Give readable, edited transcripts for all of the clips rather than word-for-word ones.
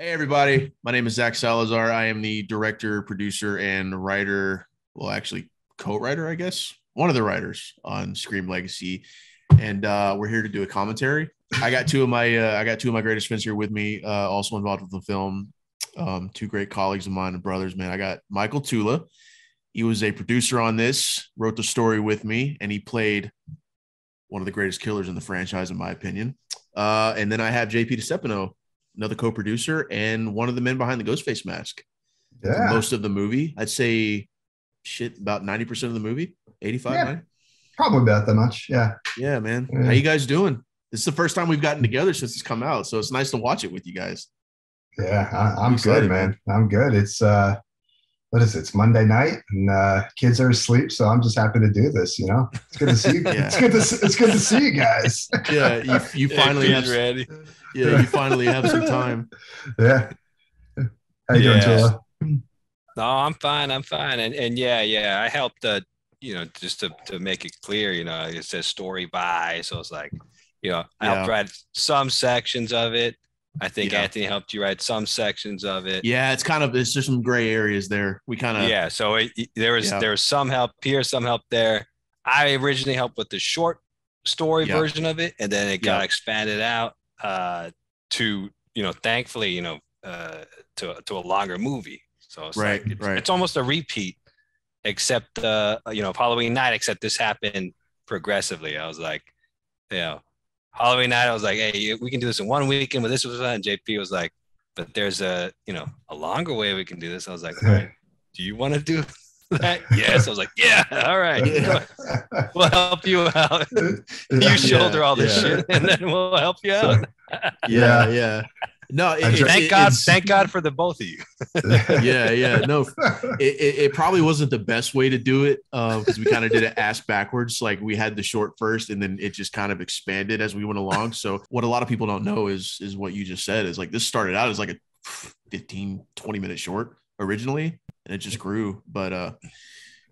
Hey, everybody. My name is Zach Salazar. I am the director, producer, and writer. Well, actually, co-writer, I guess. One of the writers on Scream Legacy. And we're here to do a commentary. I got two of my greatest friends here with me, also involved with the film. Two great colleagues of mine and brothers, man. I got Michael Tula. He was a producer on this, wrote the story with me, and he played one of the greatest killers in the franchise, in my opinion. And then I have JP DeStefano, another co-producer and one of the men behind the Ghostface mask for most of the movie. I'd say about 90% of the movie, 85, Yeah, 90. probably about that much. Yeah. Yeah, man. Yeah. How you guys doing? This is the first time we've gotten together since it's come out. So it's nice to watch it with you guys. Yeah, I'm Excited, good, man. I'm good. It's what is it? It's Monday night and kids are asleep, so I'm just happy to do this, you know. It's good to see you. Yeah. It's good to see you guys. Yeah, you finally have ready. Yeah, you finally have some time. Yeah. How you doing, Tula? No, I'm fine. And yeah. I helped just to make it clear, it says story by. So it's like, I helped write some sections of it. I think Anthony helped you write some sections of it. Yeah, it's just some gray areas there. We kind of So there was some help here, some help there. I originally helped with the short story version of it, and then it got expanded out to thankfully to a longer movie. So it's it's almost a repeat, except Halloween night. Except this happened progressively. I was like, Halloween night, I was like, hey, we can do this in 1 weekend, but this was fun. And JP was like, but there's a longer way we can do this. I was like, all right, do you want to do that? Yes. I was like, yeah, all right. Yeah. We'll help you out. You shoulder all this shit, and then we'll help you out. Yeah. No, thank God for the both of you. Yeah. No, it probably wasn't the best way to do it because we kind of did it ass backwards. Like we had the short first, and then it just kind of expanded as we went along. So what a lot of people don't know is what you just said is like this started out as like a 15, 20-minute short originally, and it just grew. But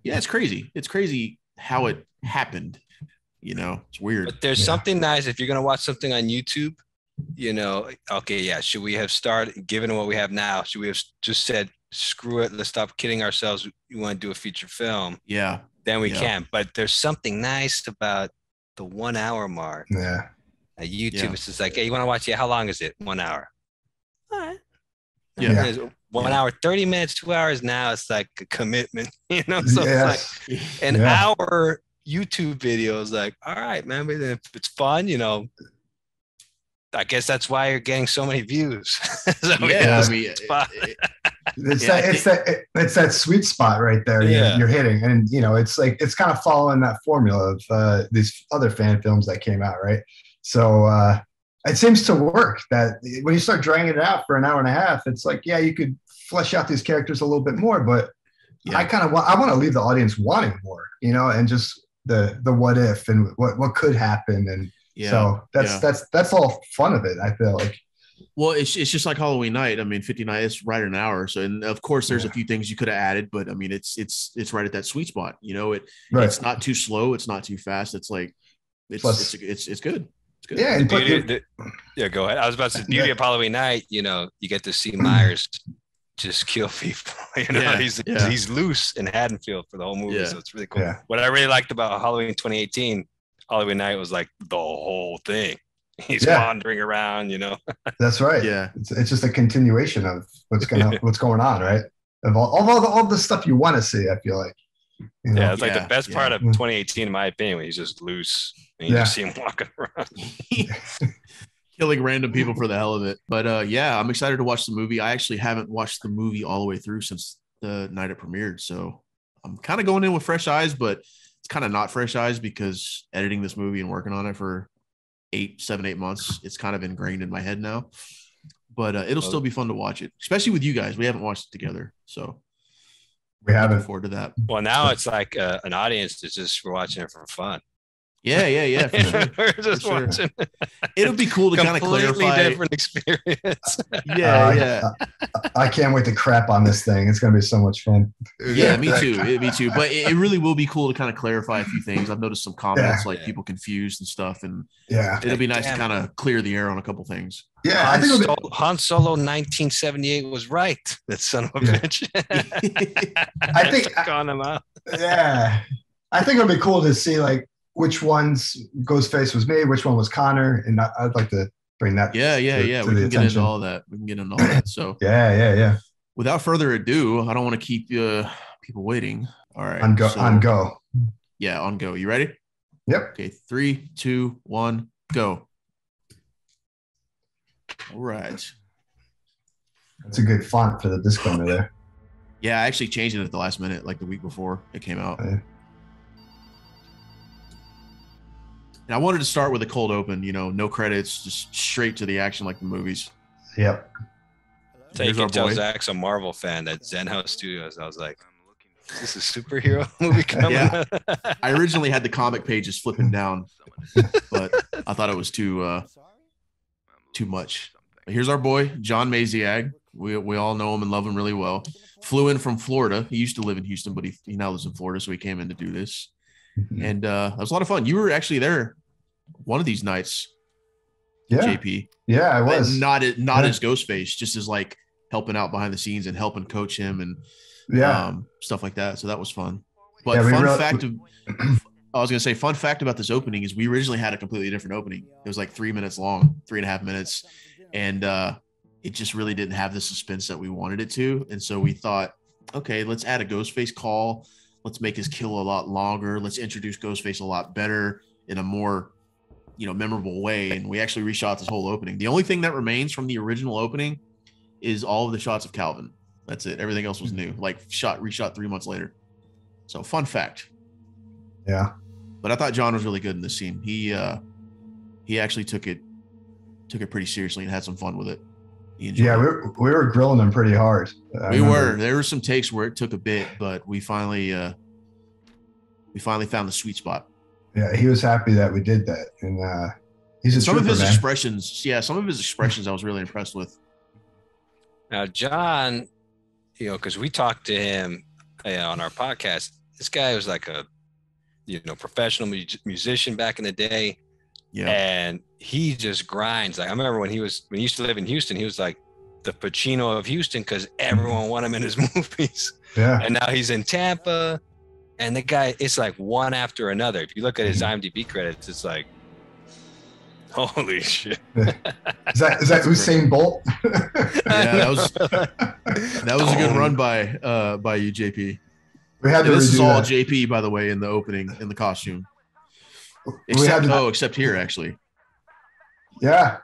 it's crazy. It's crazy how it happened. It's weird. But there's something nice if you're gonna watch something on YouTube. Should we have started, given what we have now, should we have just said, screw it, let's stop kidding ourselves, we want to do a feature film? Yeah. Then we can. But there's something nice about the 1 hour mark. Yeah. At YouTube, it's just like, hey, you want to watch it? How long is it? 1 hour. All right. Yeah. 1 hour, 30 minutes, 2 hours now, it's like a commitment, So it's like an hour YouTube video is like, all right, man, but if it's fun, I guess that's why you're getting so many views. It's that sweet spot right there. You're hitting, and it's like it's kind of following that formula of these other fan films that came out, right? So it seems to work. That when you start dragging it out for an hour and a half, it's like you could flesh out these characters a little bit more, but I want to leave the audience wanting more, and just the what if and what could happen and. So that's all fun of it. I feel like. Well, it's just like Halloween night. I mean, 59 is right at an hour. So, and of course, there's a few things you could have added, but I mean, it's right at that sweet spot. It's not too slow. It's not too fast. It's like it's good. It's good. Yeah. Go ahead. I was about to say, the beauty of Halloween night. You get to see Myers just kill people. He's loose in Haddonfield for the whole movie, so it's really cool. Yeah. What I really liked about Halloween 2018. Halloween night was like the whole thing. He's wandering around, That's right. Yeah, it's just a continuation of what's going on, right? Of all the stuff you want to see. I feel like. It's like the best part of 2018, in my opinion, when he's just loose and you just see him walking around, killing random people for the hell of it. But I'm excited to watch the movie. I actually haven't watched the movie all the way through since the night it premiered, so I'm kind of going in with fresh eyes, but. It's kind of not fresh eyes because editing this movie and working on it for 8 months, it's kind of ingrained in my head now, but it'll still be fun to watch it, especially with you guys. We haven't watched it together. So we haven't. Looking forward to that. Well, now it's like an audience that's just for watching it for fun. Yeah. For sure. We're just watching. It'll be cool to kind of clarify. Completely different experience. Yeah. I can't wait to crap on this thing. It's going to be so much fun. Yeah, me too. Me too. But it really will be cool to kind of clarify a few things. I've noticed some comments like people confused and stuff, and it'll be nice to kind of clear the air on a couple things. Yeah, Han Solo 1978 was right. That son of a bitch. I think on him out. Yeah, I think it'll be cool to see like which one's Ghostface was me, which one was Connor, and I'd like to bring that. Yeah. We can get into all that. So yeah. Without further ado, I don't want to keep people waiting. All right, on go. Yeah, on go. You ready? Yep. Okay, 3, 2, 1, go. All right. That's a good font for the disclaimer there. Yeah, I actually changed it at the last minute, like the week before it came out. Yeah. And I wanted to start with a cold open, no credits, just straight to the action like the movies. Yep. I can tell Zach's a Marvel fan at Zenhouse Studios. I was like, is this a superhero movie coming? Yeah. I originally had the comic pages flipping down, but I thought it was too much. But here's our boy, John Maziag. We all know him and love him really well. Flew in from Florida. He used to live in Houston, but he now lives in Florida, so he came in to do this. And that was a lot of fun. You were actually there one of these nights, JP. Yeah, I was. Not as Ghostface, just as like helping out behind the scenes and helping coach him and stuff like that. So that was fun. But fun fact about this opening is we originally had a completely different opening. It was like 3 minutes long, 3.5 minutes. And it just really didn't have the suspense that we wanted it to. And so we thought, okay, let's add a Ghostface call. Let's make his kill a lot longer. Let's introduce Ghostface a lot better in a more, memorable way. And we actually reshot this whole opening. The only thing that remains from the original opening is all of the shots of Calvin. That's it. Everything else was new, like reshot 3 months later. So fun fact. Yeah. But I thought John was really good in this scene. He actually took it pretty seriously and had some fun with it. Yeah, we were grilling him pretty hard. There were some takes where it took a bit, but we finally found the sweet spot. Yeah, he was happy that we did that, and he's some of his expressions. Yeah, some of his expressions I was really impressed with. Now, John, because we talked to him on our podcast. This guy was like a professional musician back in the day. Yeah. And he just grinds. Like I remember when he used to live in Houston, he was like the Pacino of Houston because everyone wanted him in his movies. Yeah. And now he's in Tampa, and the guy, it's like one after another. If you look at his IMDb credits, it's like, holy shit. Is that Usain Bolt? Yeah, that was a good run by you, JP. This is all JP, by the way, in the opening in the costume. Except here, actually. Yeah.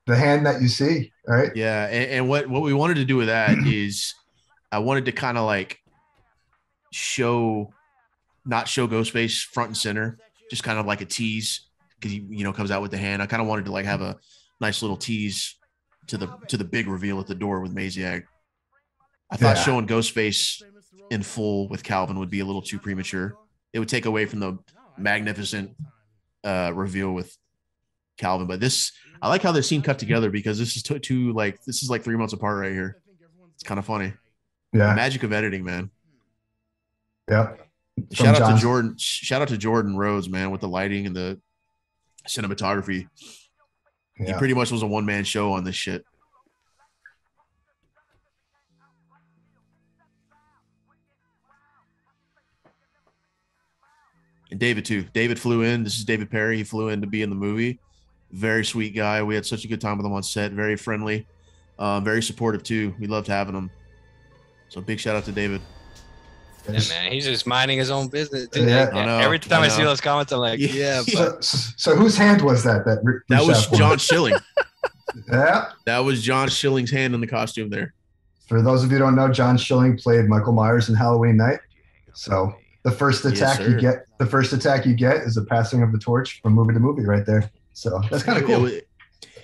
The hand that you see, right? Yeah. And what we wanted to do with that is I wanted to kind of like not show Ghostface front and center, just kind of like a tease because he, comes out with the hand. I kind of wanted to like have a nice little tease to the big reveal at the door with Maziag. I thought showing Ghostface in full with Calvin would be a little too premature. It would take away from the magnificent reveal with Calvin, but I like how the scene cut together because this is this is like 3 months apart right here. It's kind of funny. Yeah, the magic of editing, man. Yeah. Shout out to Jordan Rhodes, man, with the lighting and the cinematography. Yeah. He pretty much was a one-man show on this shit. And David too. David flew in. This is David Perry. He flew in to be in the movie. Very sweet guy. We had such a good time with him on set. Very friendly. Very supportive too. We loved having him. So big shout out to David. Yeah, man, he's just minding his own business. Yeah. Every time I see those comments, I'm like, yeah. But so whose hand was that? That was John Schilling. Yeah. That was John Schilling's hand in the costume there. For those of you who don't know, John Schilling played Michael Myers in Halloween Night. So the first attack you get is the passing of the torch from movie to movie right there. So that's kind of cool.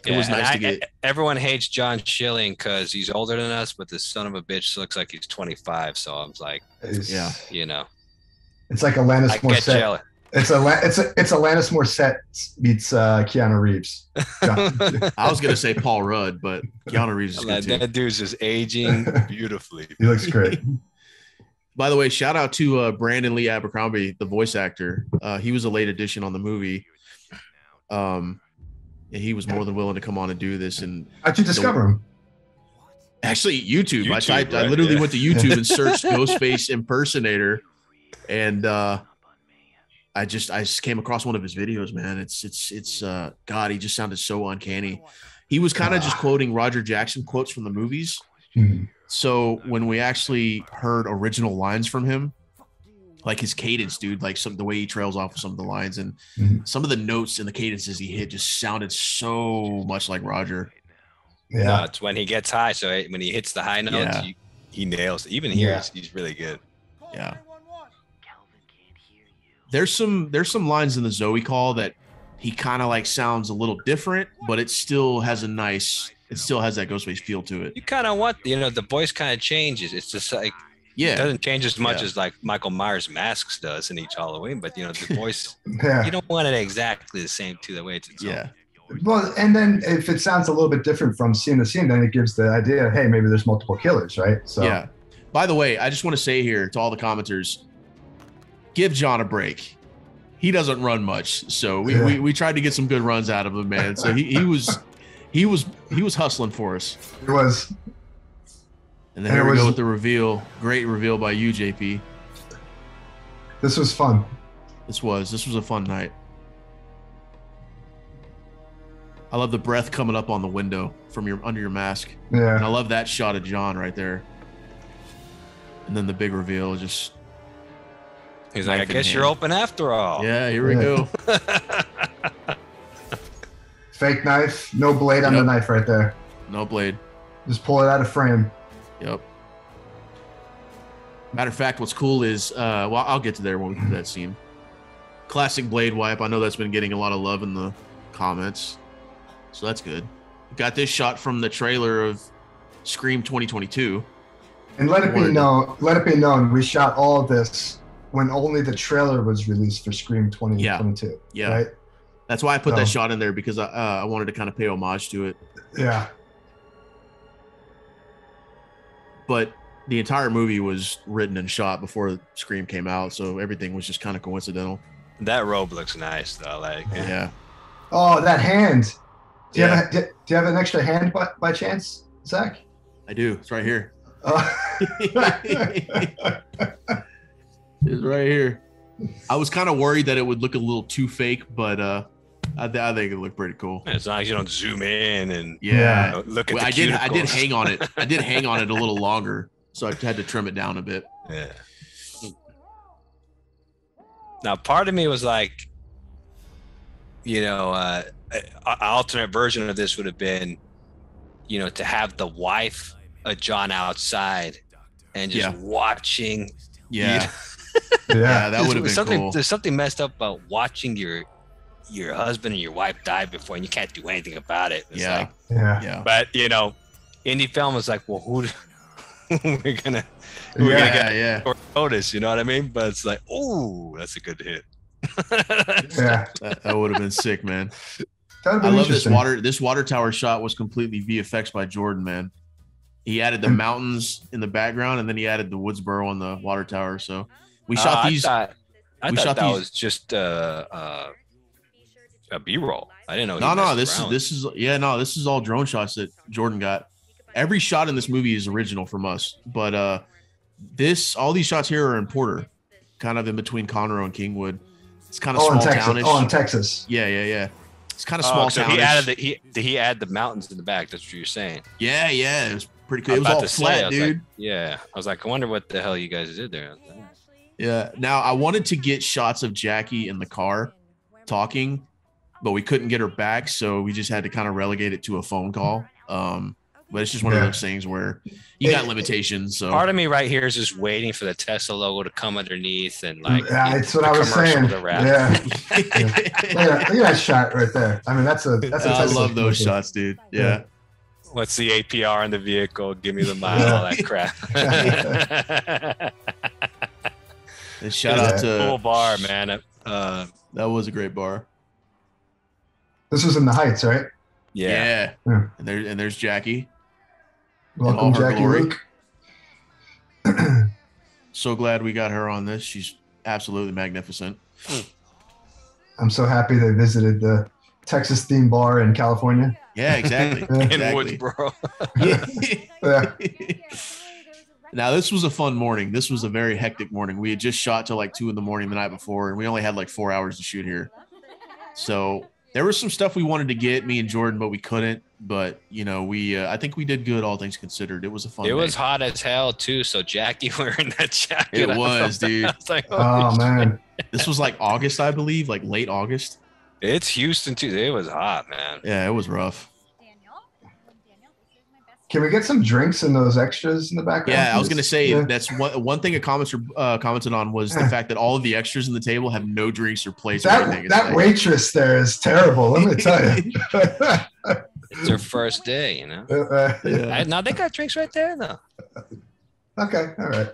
It was nice to get. Everyone hates John Schilling because he's older than us, but the son of a bitch looks like he's 25. So I was like, it's you know, it's like Alanis Morissette. It's Alanis Morissette meets Keanu Reeves. I was gonna say Paul Rudd, but Keanu Reeves is good too. That dude's just aging beautifully. He looks great. By the way, shout out to Brandon Lee Abercrombie, the voice actor. He was a late addition on the movie. And he was more than willing to come on and do this. And how'd you discover him? Actually, YouTube. I literally went to YouTube and searched Ghostface impersonator, and I just came across one of his videos, man. It's God, he just sounded so uncanny. He was kind of just quoting Roger Jackson quotes from the movies. Mm-hmm. So when we actually heard original lines from him, like his cadence, dude, like the way he trails off of some of the lines and some of the notes and the cadences he hit just sounded so much like Roger. Yeah, no, it's when he gets high. So when he hits the high notes, he nails it. Even here, he's really good. Yeah. There's some lines in the Zoe call that he kind of like sounds a little different, but it still has that Ghostface feel to it. You kind of want, the voice kind of changes. It's just like, it doesn't change as much as like Michael Myers Masks does in each Halloween, but the voice, you don't want it exactly the same the way it's itself. Yeah. Well, and then if it sounds a little bit different from scene to scene, then it gives the idea, hey, maybe there's multiple killers, right? So yeah. By the way, I just want to say here to all the commenters, give John a break. He doesn't run much, so we tried to get some good runs out of him, man. So he was hustling for us. He was. And then here we go with the reveal. Great reveal by you, JP. This was fun. This was a fun night. I love the breath coming up on the window from under your mask. Yeah. And I love that shot of John right there. And then the big reveal just. He's like, I guess you're open after all. Yeah, here we go. Fake knife, no blade on the knife right there. No blade. Just pull it out of frame. Yep. Matter of fact, what's cool is, I'll get to there when we do that scene. Classic blade wipe. I know that's been getting a lot of love in the comments, so that's good. Got this shot from the trailer of Scream 2022. And let it be known, we shot all of this when only the trailer was released for Scream 2022. Yeah. Right? That's why I put that shot in there, because I wanted to kind of pay homage to it. Yeah. But the entire movie was written and shot before Scream came out, so everything was just kind of coincidental. That robe looks nice, though. Like, yeah. Oh, that hand. Do you have an extra hand by chance, Zach? I do. It's right here. It's right here. I was kind of worried that it would look a little too fake, but I think it looked pretty cool. As long as you don't zoom in and look at the cuticles. I did hang on it. I did hang on it a little longer, so I had to trim it down a bit. Yeah. Now, part of me was like, an alternate version of this would have been, to have the wife of John outside and just watching. Yeah. Yeah, that would have been cool. There's something messed up about watching your husband and your wife die before, and you can't do anything about it. It's yeah. But indie film was like, well, who we're gonna get notice? You know what I mean? But it's like, oh, that's a good hit. Yeah, that would have been sick, man. I love this water. This water tower shot was completely VFX by Jordan, man. He added the mountains in the background, and then he added the Woodsboro on the water tower. So we shot these. I thought that was just a B-roll. I didn't know. This is all drone shots that Jordan got. Every shot in this movie is original from us, but all these shots here are in Porter, kind of in between Conroe and Kingwood. It's kind of small townish. Oh, in Texas. Yeah. It's kind of small townish. He added he add the mountains in the back. That's what you're saying. Yeah. It was pretty cool. It was all flat, dude. I was like, I wonder what the hell you guys did there. Yeah. Now, I wanted to get shots of Jackie in the car talking, but we couldn't get her back, so we just had to kind of relegate it to a phone call. But it's just one of those things where you got limitations. So part of me right here is just waiting for the Tesla logo to come underneath and that's what I was saying. Yeah. Look at that shot right there. I mean, that's a I love those shots, dude. Yeah. What's the APR in the vehicle? Give me the mile, all that crap. And shout out to cool bar, man. That was a great bar. This was in the Heights, right? Yeah. And there's Jackie. Welcome, Jackie Luke. So glad we got her on this. She's absolutely magnificent. I'm so happy they visited the Texas theme bar in California. Yeah, exactly. In Woodsboro. Yeah. Now, this was a fun morning. This was a very hectic morning. We had just shot till like 2 a.m. the night before, and we only had like 4 hours to shoot here. So there was some stuff we wanted to get, me and Jordan, but we couldn't. But, you know, I think we did good, all things considered. It was a fun day. It was hot as hell, too. So Jackie wearing that jacket. It was, dude. I was like, oh, man. This was like August, I believe, like late August. It's Houston, too. It was hot, man. Yeah, it was rough. Can we get some drinks in those extras in the background? Yeah, I was going to say that's one thing a commenter commented on was the fact that all of the extras in the table have no drinks or plates. That waitress there is terrible. Let me tell you. It's their first day, you know. Now they got drinks right there, though. Okay, all right.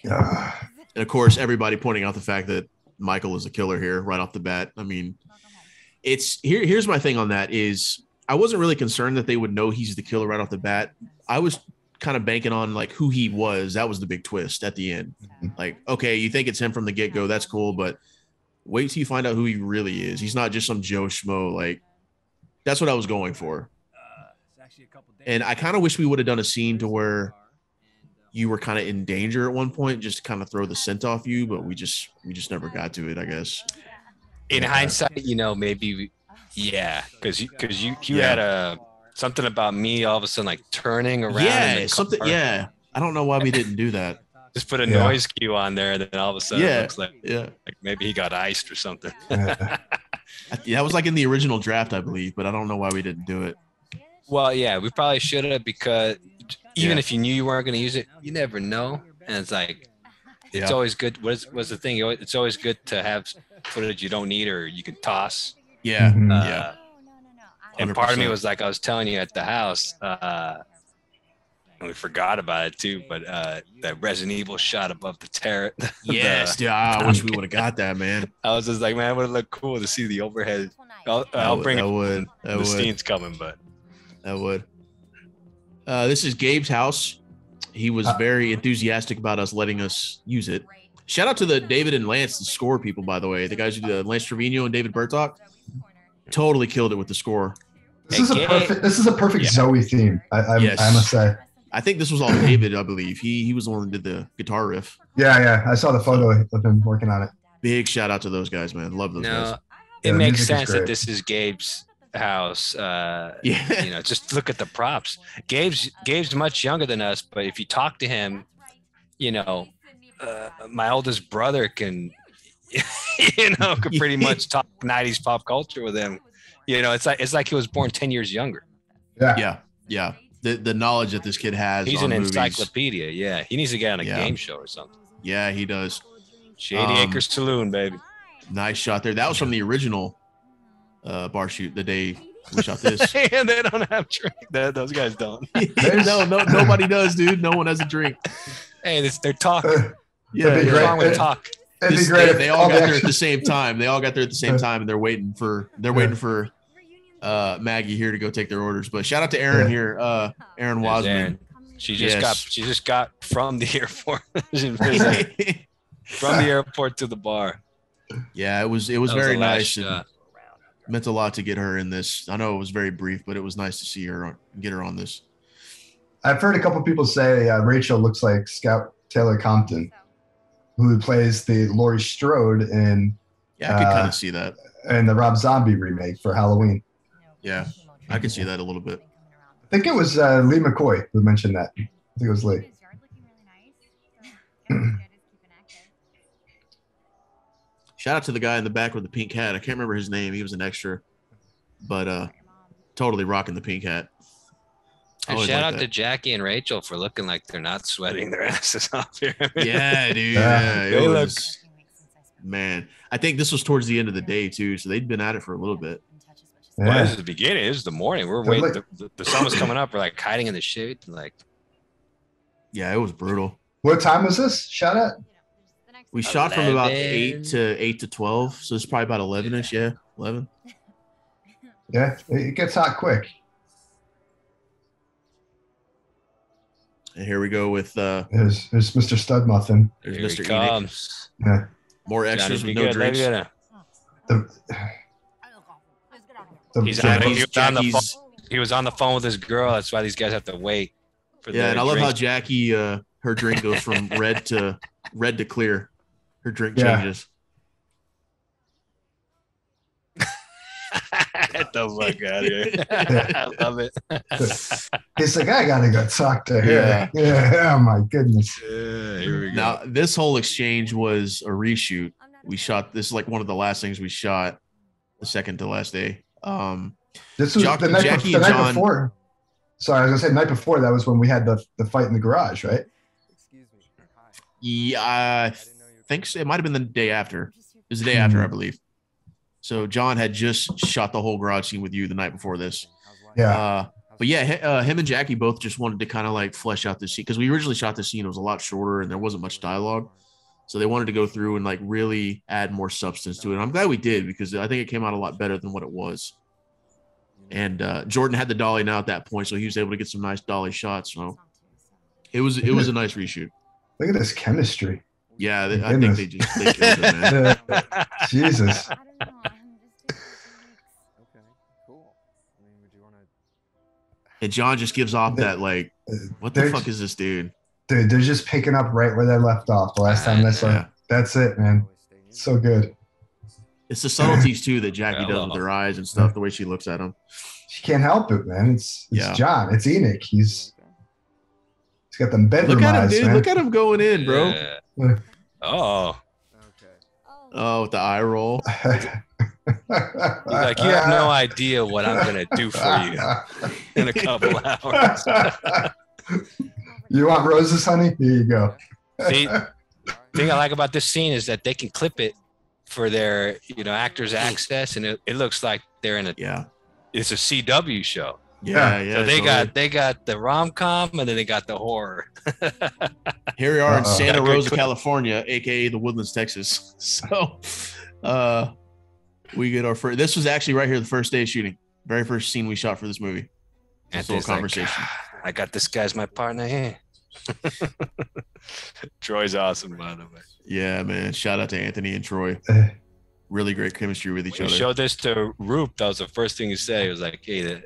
And of course, everybody pointing out the fact that Michael is a killer here right off the bat. I mean, here's my thing on that is I wasn't really concerned that they would know he's the killer right off the bat. I was kind of banking on like who he was. That was the big twist at the end. Like, okay, you think it's him from the get-go. That's cool. But wait till you find out who he really is. He's not just some Joe Schmo. Like, that's what I was going for. And I kind of wish we would have done a scene to where you were kind of in danger at one point, just to kind of throw the scent off you. But we just never got to it, I guess. In hindsight, you know, maybe, because you had something about me all of a sudden like turning around. Yeah, something. Yeah, I don't know why we didn't do that. Just put a noise cue on there, and then all of a sudden it looks like maybe he got iced or something. Yeah, that was like in the original draft, I believe, but I don't know why we didn't do it. Well, yeah, we probably should have, because even if you knew you weren't going to use it, you never know, and it's like it's always good. What's the thing? It's always good to have footage you don't need or you can toss. Yeah. And part of me was like, I was telling you at the house, and we forgot about it too, but that Resident Evil shot above the turret. Yes, dude, I wish we would have got that, man. I was just like, man, it would look cool to see the overhead. I'll bring it. The scene's coming, but that would. This is Gabe's house. He was very enthusiastic about us letting us use it. Shout out to the David and Lance, the score people, by the way. The guys who did Lance Trevino and David Bertok totally killed it with the score. This is a perfect Zoe theme. I must say. I think this was all David, I believe. He was the one that did the guitar riff. Yeah. I saw the photo of him working on it. Big shout out to those guys, man. Love those guys. It makes sense that this is Gabe's house. You know, just look at the props. Gabe's much younger than us, but if you talk to him, you know, my oldest brother can could pretty much talk 90s pop culture with him. You know, it's like he was born 10 years younger. Yeah. The knowledge that this kid has. He's an encyclopedia. Yeah. He needs to get on a game show or something. Yeah, he does. Shady Acres Saloon, baby. Nice shot there. That was from the original bar shoot the day we shot this. And they don't have drink. Those guys don't. No, nobody does, dude. No one has a drink. Hey, they're talking. What's wrong with talk? They all got there at the same time. And they're waiting for Maggie here to go take their orders. But shout out to Aaron here, Aaron Wasman. Aaron. She just got from the airport. From the airport to the bar. Yeah, it was very nice. Meant a lot to get her in this. I know it was very brief, but it was nice to see her get her on this. I've heard a couple people say Rachel looks like Scout Taylor Compton, who plays the Laurie Strode in. Yeah, I could kind of see that. In the Rob Zombie remake for Halloween. Yeah, I could see that a little bit. I think it was Lee McCoy who mentioned that. I think it was Lee. Shout out to the guy in the back with the pink hat. I can't remember his name. He was an extra, but totally rocking the pink hat. And shout out to Jackie and Rachel for looking like they're not sweating their asses off here. Yeah, dude. Yeah, man. I think this was towards the end of the day too, so they'd been at it for a little bit. Yeah. Well, this is the beginning. This is the morning. We're waiting. The sun was coming up. We're like hiding in the shade. Like, yeah, it was brutal. What time was this shot at? We shot from about 8 to 12, so it's probably about 11ish. Yeah, 11. Yeah, it gets hot quick. And here we go with there's Mr. Stud Muffin. There's Here Mr. comes. Yeah. More extras with no drinks. He was on the phone with his girl. That's why these guys have to wait. And I love how Jackie, her drink goes from red to clear. Her drink changes. Get the fuck out of here. I love it. He's like, I gotta go talk to her. Yeah. Oh my goodness. Here we go. Now, this whole exchange was a reshoot. We shot this is like one of the last things we shot, the second to last day. This was the night before. Sorry, I was gonna say the night before. That was when we had the fight in the garage, right? Yeah, I think so. It might have been the day after. It was the day after, I believe. So John had just shot the whole garage scene with you the night before this. Yeah. But yeah, him and Jackie both just wanted to kind of like flesh out this scene because we originally shot this scene. It was a lot shorter and there wasn't much dialogue. So they wanted to go through and like really add more substance to it. And I'm glad we did because I think it came out a lot better than what it was. And Jordan had the dolly now at that point, so he was able to get some nice dolly shots. So it was a nice reshoot. Look at this chemistry. Yeah, I think they killed it, man. Jesus. And John just gives off that like, what the fuck is this dude? Dude, they're just picking up right where they left off the last time they saw. That's it, man. So good. It's the subtleties too that Jackie does with her eyes and stuff. The way she looks at him. She can't help it, man. It's John. It's Enoch. He's got them bedroom eyes. Look at him, dude. Man. Look at him going in, bro. Yeah. Oh. Oh, with the eye roll. He's like, you have no idea what I'm gonna do for you in a couple hours. You want roses, honey? Here you go. See, the thing I like about this scene is that they can clip it for their, actors' access, and it looks like they're in it's a CW show. Yeah. So they got the rom-com and then they got the horror. Here we are in Santa Rosa, California, aka the Woodlands, Texas. So, we get our first. This was actually right here the first day of shooting, very first scene we shot for this movie. This whole conversation. I got this guy as my partner here. Troy's awesome, by the way. Yeah, man. Shout out to Anthony and Troy. Really great chemistry with each other. We showed this to Roop. That was the first thing he said. He was like, "Hey,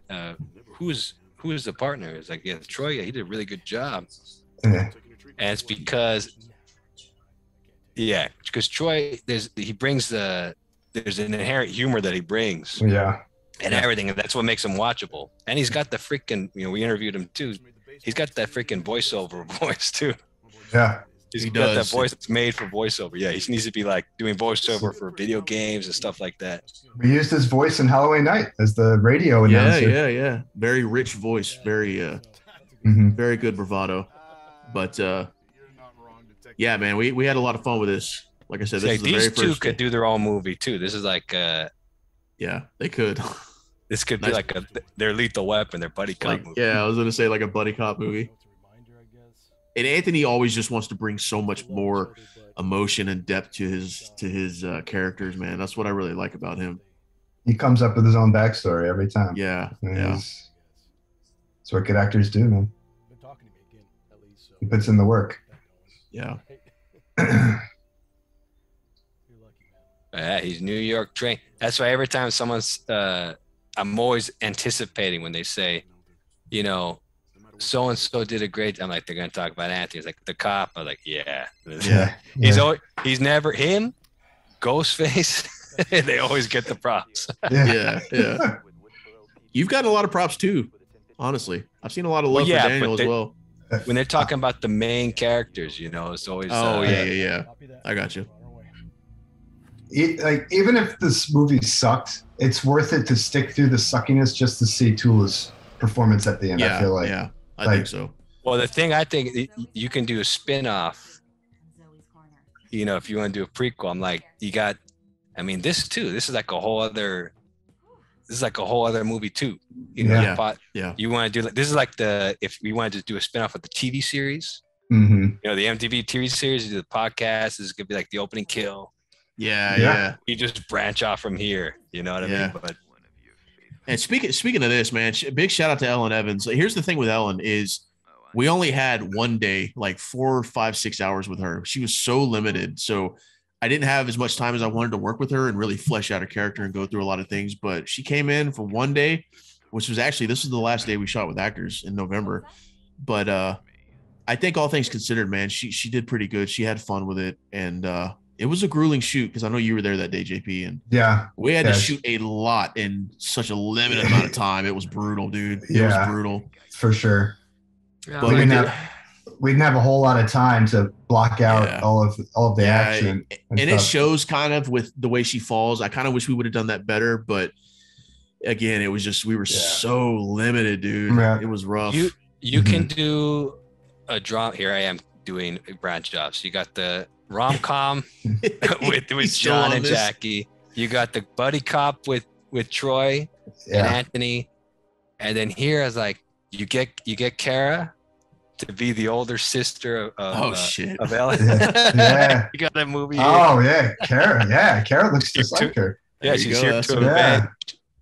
who's the partner?" It's like, "Yeah, Troy. Yeah, he did a really good job." And it's because Troy, there's an inherent humor that he brings. Yeah. And everything, and that's what makes him watchable. And he's got the freaking, we interviewed him too. He's got that freaking voiceover voice too. Yeah. He's got that voice that's made for voiceover. Yeah, he needs to be like doing voiceover for video games and stuff like that. We used his voice in Halloween Night as the radio announcer. Yeah. Very rich voice, very very good bravado. But yeah, man, we had a lot of fun with this. Like I said, this is the very first. These two could do their own movie too. This is like yeah, they could. This could be like their Lethal Weapon, their buddy cop movie. Yeah, I was gonna say like a buddy cop movie. And Anthony always just wants to bring so much more emotion and depth to his characters, man. That's what I really like about him. He comes up with his own backstory every time. Yeah, That's what good actors do, man. He puts in the work. Yeah. Yeah, he's New York trained. That's why every time someone's, I'm always anticipating when they say, so and so did a great. I'm like, they're gonna talk about Anthony. He's like the cop. I'm like, yeah. He's never him, Ghostface. They always get the props. Yeah. You've got a lot of props too. Honestly, I've seen a lot of love for Daniel as well. When they're talking about the main characters, it's always. Yeah. I got you. Even if this movie sucked, it's worth it to stick through the suckiness just to see Tula's performance at the end. I feel like. Yeah, I think so. Well, the thing I think you can do a spin-off. If you want to do a prequel, I'm like, this too. This is like a whole other. This is like a whole other movie too. You want to do this is like if we wanted to do a spin-off of the TV series. Mm-hmm. You know, the MTV TV series, you do the podcast, is gonna be like the opening kill. Yeah. You just branch off from here. You know what I mean? But and speaking of this, man, big shout out to Ellen Evans. Here's the thing with Ellen is we only had one day, like 4, 5, 6 hours with her. She was so limited. So I didn't have as much time as I wanted to work with her and really flesh out her character and go through a lot of things. But she came in for one day, which was actually, this is the last day we shot with actors in November. But I think all things considered, man, she did pretty good. She had fun with it. And it was a grueling shoot because I know you were there that day, JP. And we had to shoot a lot in such a limited amount of time. It was brutal, dude. It was brutal. For sure. Yeah, but we didn't have a whole lot of time to block out all of the action. And it shows kind of with the way she falls. I kind of wish we would have done that better, but again, it was just, we were so limited, dude. Yeah. It was rough. You can do a drama. Here I am doing branch jobs. You got the rom-com with John and Jackie. You got the buddy cop with Troy and Anthony. And then here I was like, you get Kara to be the older sister of Ellen. Yeah. You got that movie here. Oh yeah, Kara. Yeah, Kara looks just like her. Yeah, she's here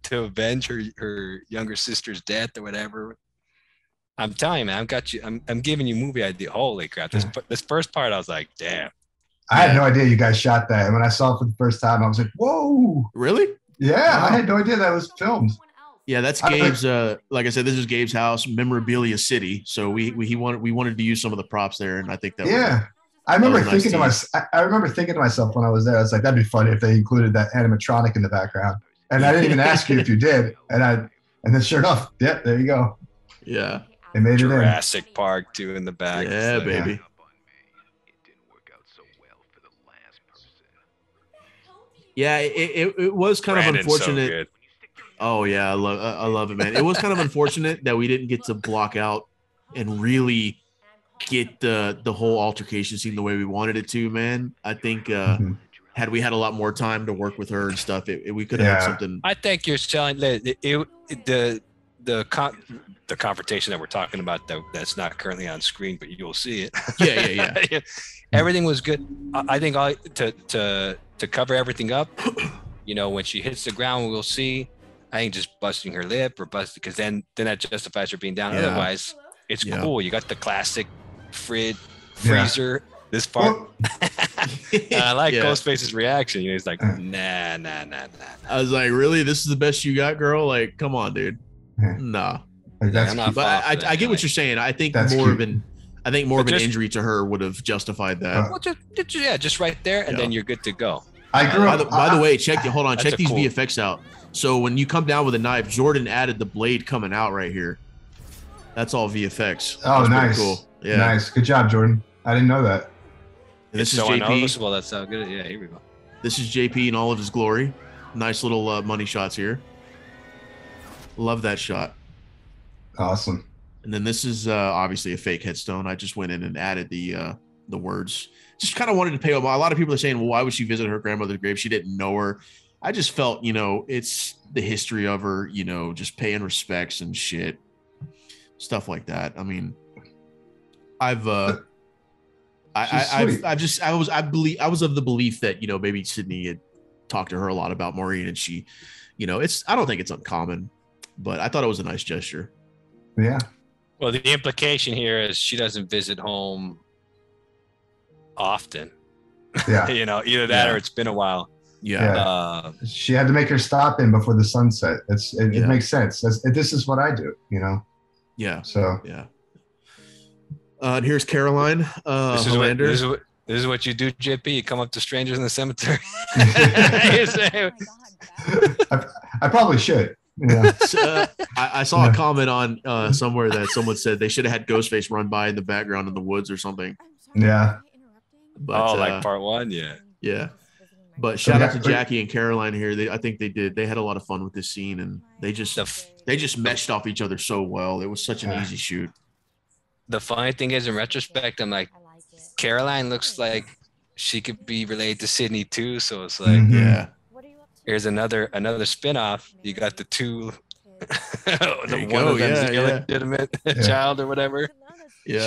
to avenge her younger sister's death or whatever. I'm telling you, man, I've got you. I'm giving you movie idea. Holy crap! This first part, I was like, damn. I had no idea you guys shot that, and when I saw it for the first time, I was like, whoa! Really? Yeah, wow. I had no idea that was filmed. Yeah, that's Gabe's. Like I said, this is Gabe's house, Memorabilia City. So we wanted to use some of the props there, and I think that. Yeah, I remember thinking to myself. I remember thinking to myself when I was there, I was like, that'd be funny if they included that animatronic in the background. And I didn't even ask you if you did, and then sure enough, yeah, there you go. Yeah, they made Jurassic Park too in the back. Yeah, baby. Yeah, it was kind of unfortunate. So oh yeah, I love it, man. It was kind of unfortunate that we didn't get to block out and really get the whole altercation scene the way we wanted it to, man. I think had we had a lot more time to work with her and stuff, we could have had something. I think you're selling the confrontation that we're talking about that's not currently on screen, but you'll see it. Yeah. Everything was good. I think to cover everything up, you know, when she hits the ground, we'll see. I think just busting her lip or busting, because then that justifies her being down. Yeah. Otherwise, it's cool. You got the classic freezer. This part. I like Ghostface's reaction. You know, he's like, nah. I was like, really? This is the best you got, girl? Like, come on, dude. Nah. But I get what you're saying. I think more of an injury to her would have justified that. Well, just right there, and then you're good to go. I grew up. By the way, check these VFX out. So when you come down with a knife, Jordan added the blade coming out right here. That's all VFX. Oh, that's nice. Cool. Yeah. Nice. Good job, Jordan. I didn't know that. This is so JP. Unnoticeable. That's how good. Yeah, here we go. This is JP in all of his glory. Nice little money shots here. Love that shot. Awesome. And then this is obviously a fake headstone. I just went in and added the words. Just kind of wanted to pay. A lot of people are saying, well, why would she visit her grandmother's grave? She didn't know her. I just felt, it's the history of her, just paying respects and shit, stuff like that. I mean, I was of the belief that, maybe Sydney had talked to her a lot about Maureen, and she, I don't think it's uncommon, but I thought it was a nice gesture. Yeah. Well, the implication here is she doesn't visit home often. Yeah. Either that or it's been a while. Yeah. She had to make her stop in before the sunset. It makes sense. This is what I do, Yeah. So yeah. And here's Caroline. This is what you do, JP. You come up to strangers in the cemetery. I probably should. Yeah. I saw a comment on somewhere that someone said they should have had Ghostface run by in the background in the woods or something. Yeah. But, like part one, yeah. Yeah. But shout out to Jackie and Caroline here. I think they had a lot of fun with this scene, and they just meshed off each other so well. It was such an easy shoot. The funny thing is, in retrospect, I'm like, Caroline looks like she could be related to Sydney too. So it's like, here's another spinoff. You got the two, the one of them's illegitimate child or whatever. Yeah.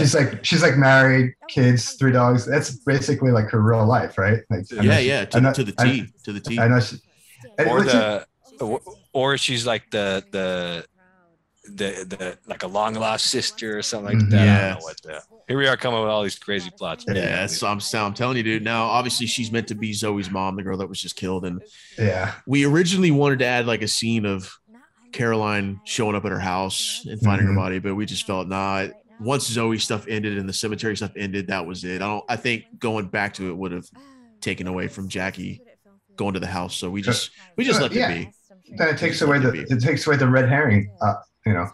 She's like married, kids, 3 dogs. That's basically like her real life, right? Like, to the T. I know she, or she's like the like a long lost sister or something like that. I don't know what here we are coming with all these crazy plots. Yeah, I'm telling you, dude. Now, obviously, she's meant to be Zoe's mom, the girl that was just killed, and we originally wanted to add like a scene of Caroline showing up at her house and finding her body, but we just felt once Zoe stuff ended and the cemetery stuff ended, that was it. I think going back to it would have taken away from Jackie going to the house, so we just let it be. Then it takes away the red herring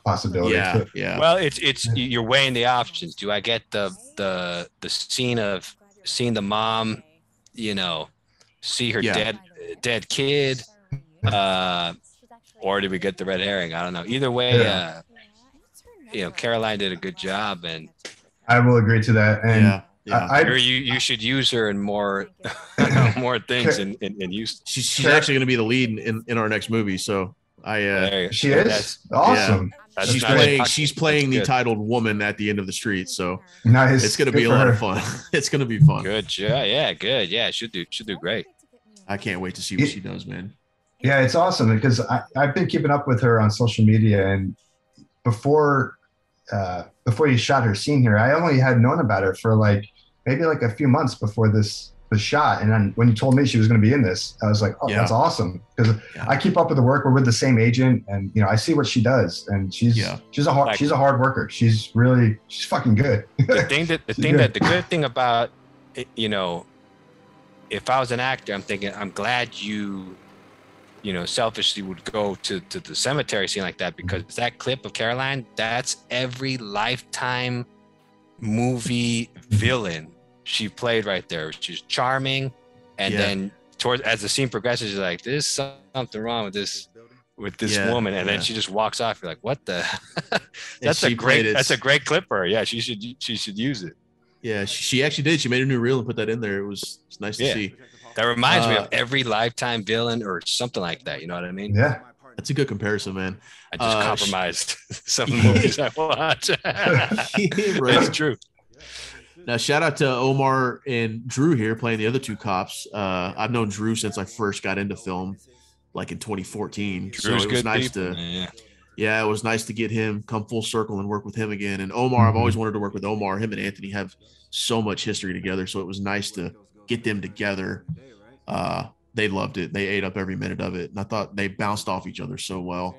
possibility. Yeah. Well, it's you're weighing the options. Do I get the scene of seeing the mom, see her dead kid, or did we get the red herring? I don't know. Either way, Caroline did a good job, and I will agree to that. And you should use her in more more things and use. She's actually going to be the lead in our next movie. So she is awesome. Yeah. She's playing the titled woman at the end of the street. So nice. It's going to be a lot of fun. It's going to be fun. Good job. Yeah, good. Yeah, should do great. I can't wait to see what she does, man. Yeah, it's awesome because I've been keeping up with her on social media, and before you shot her scene here, I only had known about her for maybe a few months before this shot. And then when you told me she was going to be in this, I was like, oh, that's awesome. Because I keep up with the work. We're with the same agent, and I see what she does, and she's a hard worker. She's fucking good. The good thing about it, if I was an actor, I'm thinking, I'm glad you selfishly would go to the cemetery scene like that, because that clip of Caroline, that's every Lifetime movie villain she played right there. She's charming, and then as the scene progresses, you're like, there's something wrong with this woman, and then she just walks off. You're like, what the? That's a great clip for her. Yeah, she should use it. Yeah, she actually did. She made a new reel and put that in there. It's nice to see. That reminds me of every Lifetime villain or something like that. You know what I mean? Yeah. That's a good comparison, man. I just compromised some of the movies I watch. It's true. Now, shout out to Omar and Drew here playing the other two cops. I've known Drew since I first got into film, in 2014. Drew's so it was nice it was nice to get him come full circle and work with him again. And Omar, I've always wanted to work with Omar. Him and Anthony have so much history together, so it was nice to get them together. They loved it. They ate up every minute of it, and I thought they bounced off each other so well.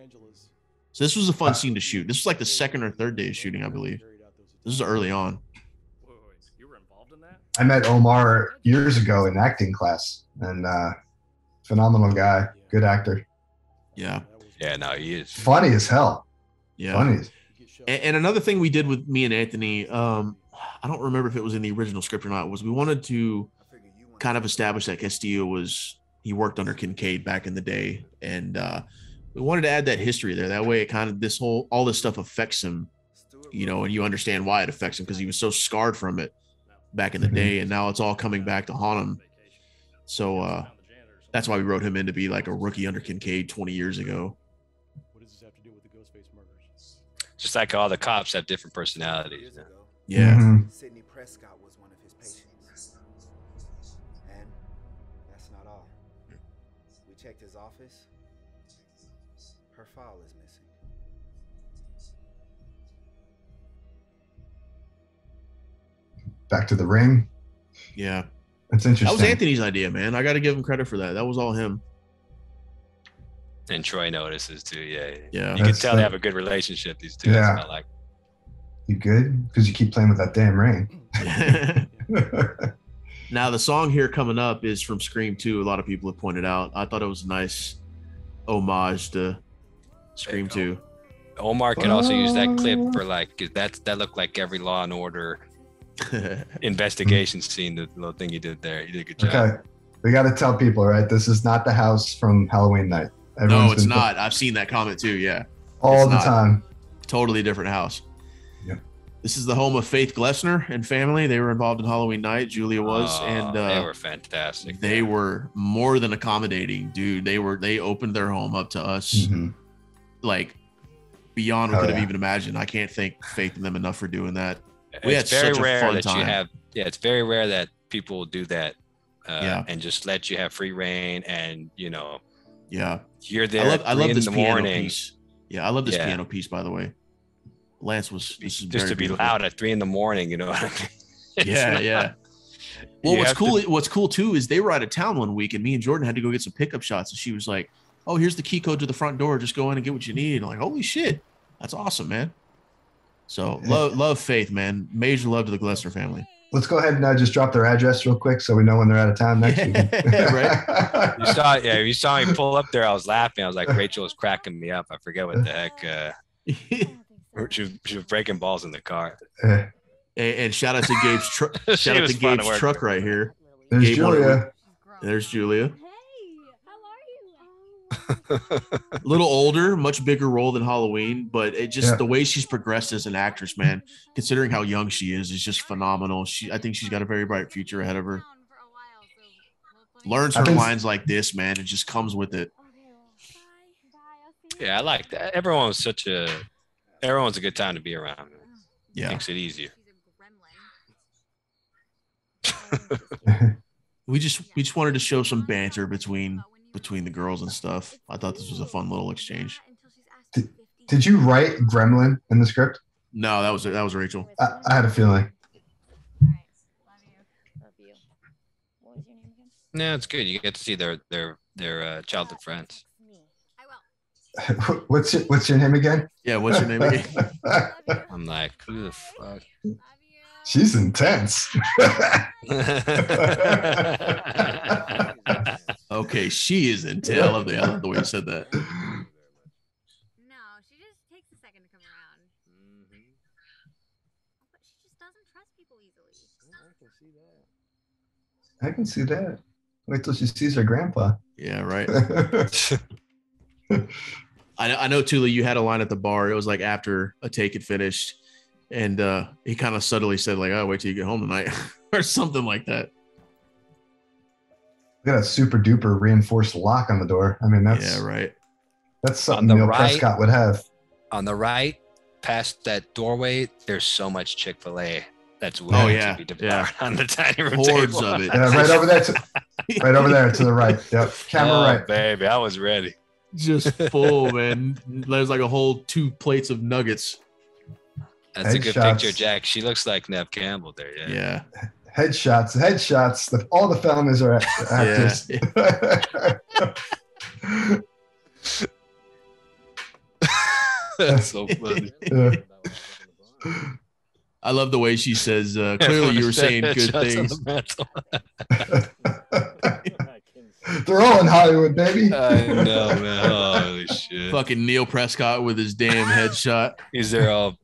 So this was a fun scene to shoot. This was the second or third day of shooting, I believe. This is early on. I met Omar years ago in acting class, and phenomenal guy, good actor. Yeah. Yeah, no, he is funny as hell. Yeah, funny. And another thing we did with me and Anthony, I don't remember if it was in the original script or not, was we wanted to kind of establish that Castillo he worked under Kincaid back in the day, and we wanted to add that history there. That way, it kind of all this stuff affects him, and you understand why it affects him, because he was so scarred from it back in the day, and now it's all coming back to haunt him. So that's why we wrote him in to be like a rookie under Kincaid 20 years ago. What does this have to do with the Ghostface murders? Just like all the cops have different personalities. Yeah. Sidney Prescott was one of his patients. And that's not all. We checked his office. Her file is missing. Back to the ring. Yeah. That's interesting. That was Anthony's idea, man. I got to give him credit for that. That was all him. And Troy notices too. Yeah. Yeah. You can tell they have a good relationship, these two. Yeah. It's not you good? Because you keep playing with that damn ring. Now, the song here coming up is from Scream 2. A lot of people have pointed out. I thought it was a nice homage to Scream 2. Omar can also use that clip for that looked like every Law and Order investigation scene. The little thing he did there. He did a good job. Okay. We got to tell people, right? This is not the house from Halloween Night. No, it's not. I've seen that comment too. Yeah. All the time. Totally different house. Yep. This is the home of Faith Glessner and family. They were involved in Halloween Night. Julia was, and they were fantastic. They were more than accommodating, dude. They opened their home up to us, beyond we could have even imagined. I can't thank Faith and them enough for doing that. It's very rare that you have. Yeah, it's very rare that people will do that. And just let you have free reign, and you're there. I love this piano piece. Yeah, I love this piano piece. By the way, Lance was just to be loud at 3 a.m. You know what I mean? Yeah. Well, what's cool too is they were out of town one week, and me and Jordan had to go get some pickup shots, and she was like, "Oh, here's the key code to the front door. Just go in and get what you need." And I'm like, "Holy shit, that's awesome, man!" So love Faith, man. Major love to the Glessner family. Let's go ahead and just drop their address real quick so we know when they're out of town next week. Right. You saw me pull up there. I was laughing. I was like, Rachel was cracking me up. I forget what the heck. She was breaking balls in the car. And shout out to Gabe's truck. Shout out to Gabe's truck right here. There's Gabe Julia. There's Julia. A little older, much bigger role than Halloween, but it just the way she's progressed as an actress, man, considering how young she is just phenomenal. I think she's got a very bright future ahead of her. Learns her lines like this, man. It just comes with it. Yeah, I like that. Everyone's a good time to be around. Yeah, makes it easier. we just wanted to show some banter between the girls and stuff. I thought this was a fun little exchange. Did you write Gremlin in the script? No, that was Rachel. I had a feeling. No, it's good. You get to see their childhood friends. What's your name again? Yeah, what's your name again? I'm like, who the fuck? She's intense. Okay, she is intense. I love the way you said that. No, she just takes a second to come around. But she just doesn't trust people easily. I can see that. Wait till she sees her grandpa. Yeah, right. I know, Tula, you had a line at the bar. It was like after a take had finished, and he kind of subtly said, like, "Oh, wait till you get home tonight," or something like that. Got a super duper reinforced lock on the door. I mean, that's right. That's something Neil Prescott would have. On the right, past that doorway, there's so much Chick-fil-A that's waiting to be devoured on the dining room Hordes table. of it. Yeah, right over there. Right over there to the right. Yep, camera right. Baby, I was ready. Just full, man. There's like a whole 2 plates of nuggets. That's a good picture, Jack. She looks like Nev Campbell there. Yeah. Headshots. All the felonies are actors. That's so funny. I love the way she says, clearly you were saying good things. They're all in Hollywood, baby. I know, man. Holy shit. Fucking Neil Prescott with his damn headshot. He's there all.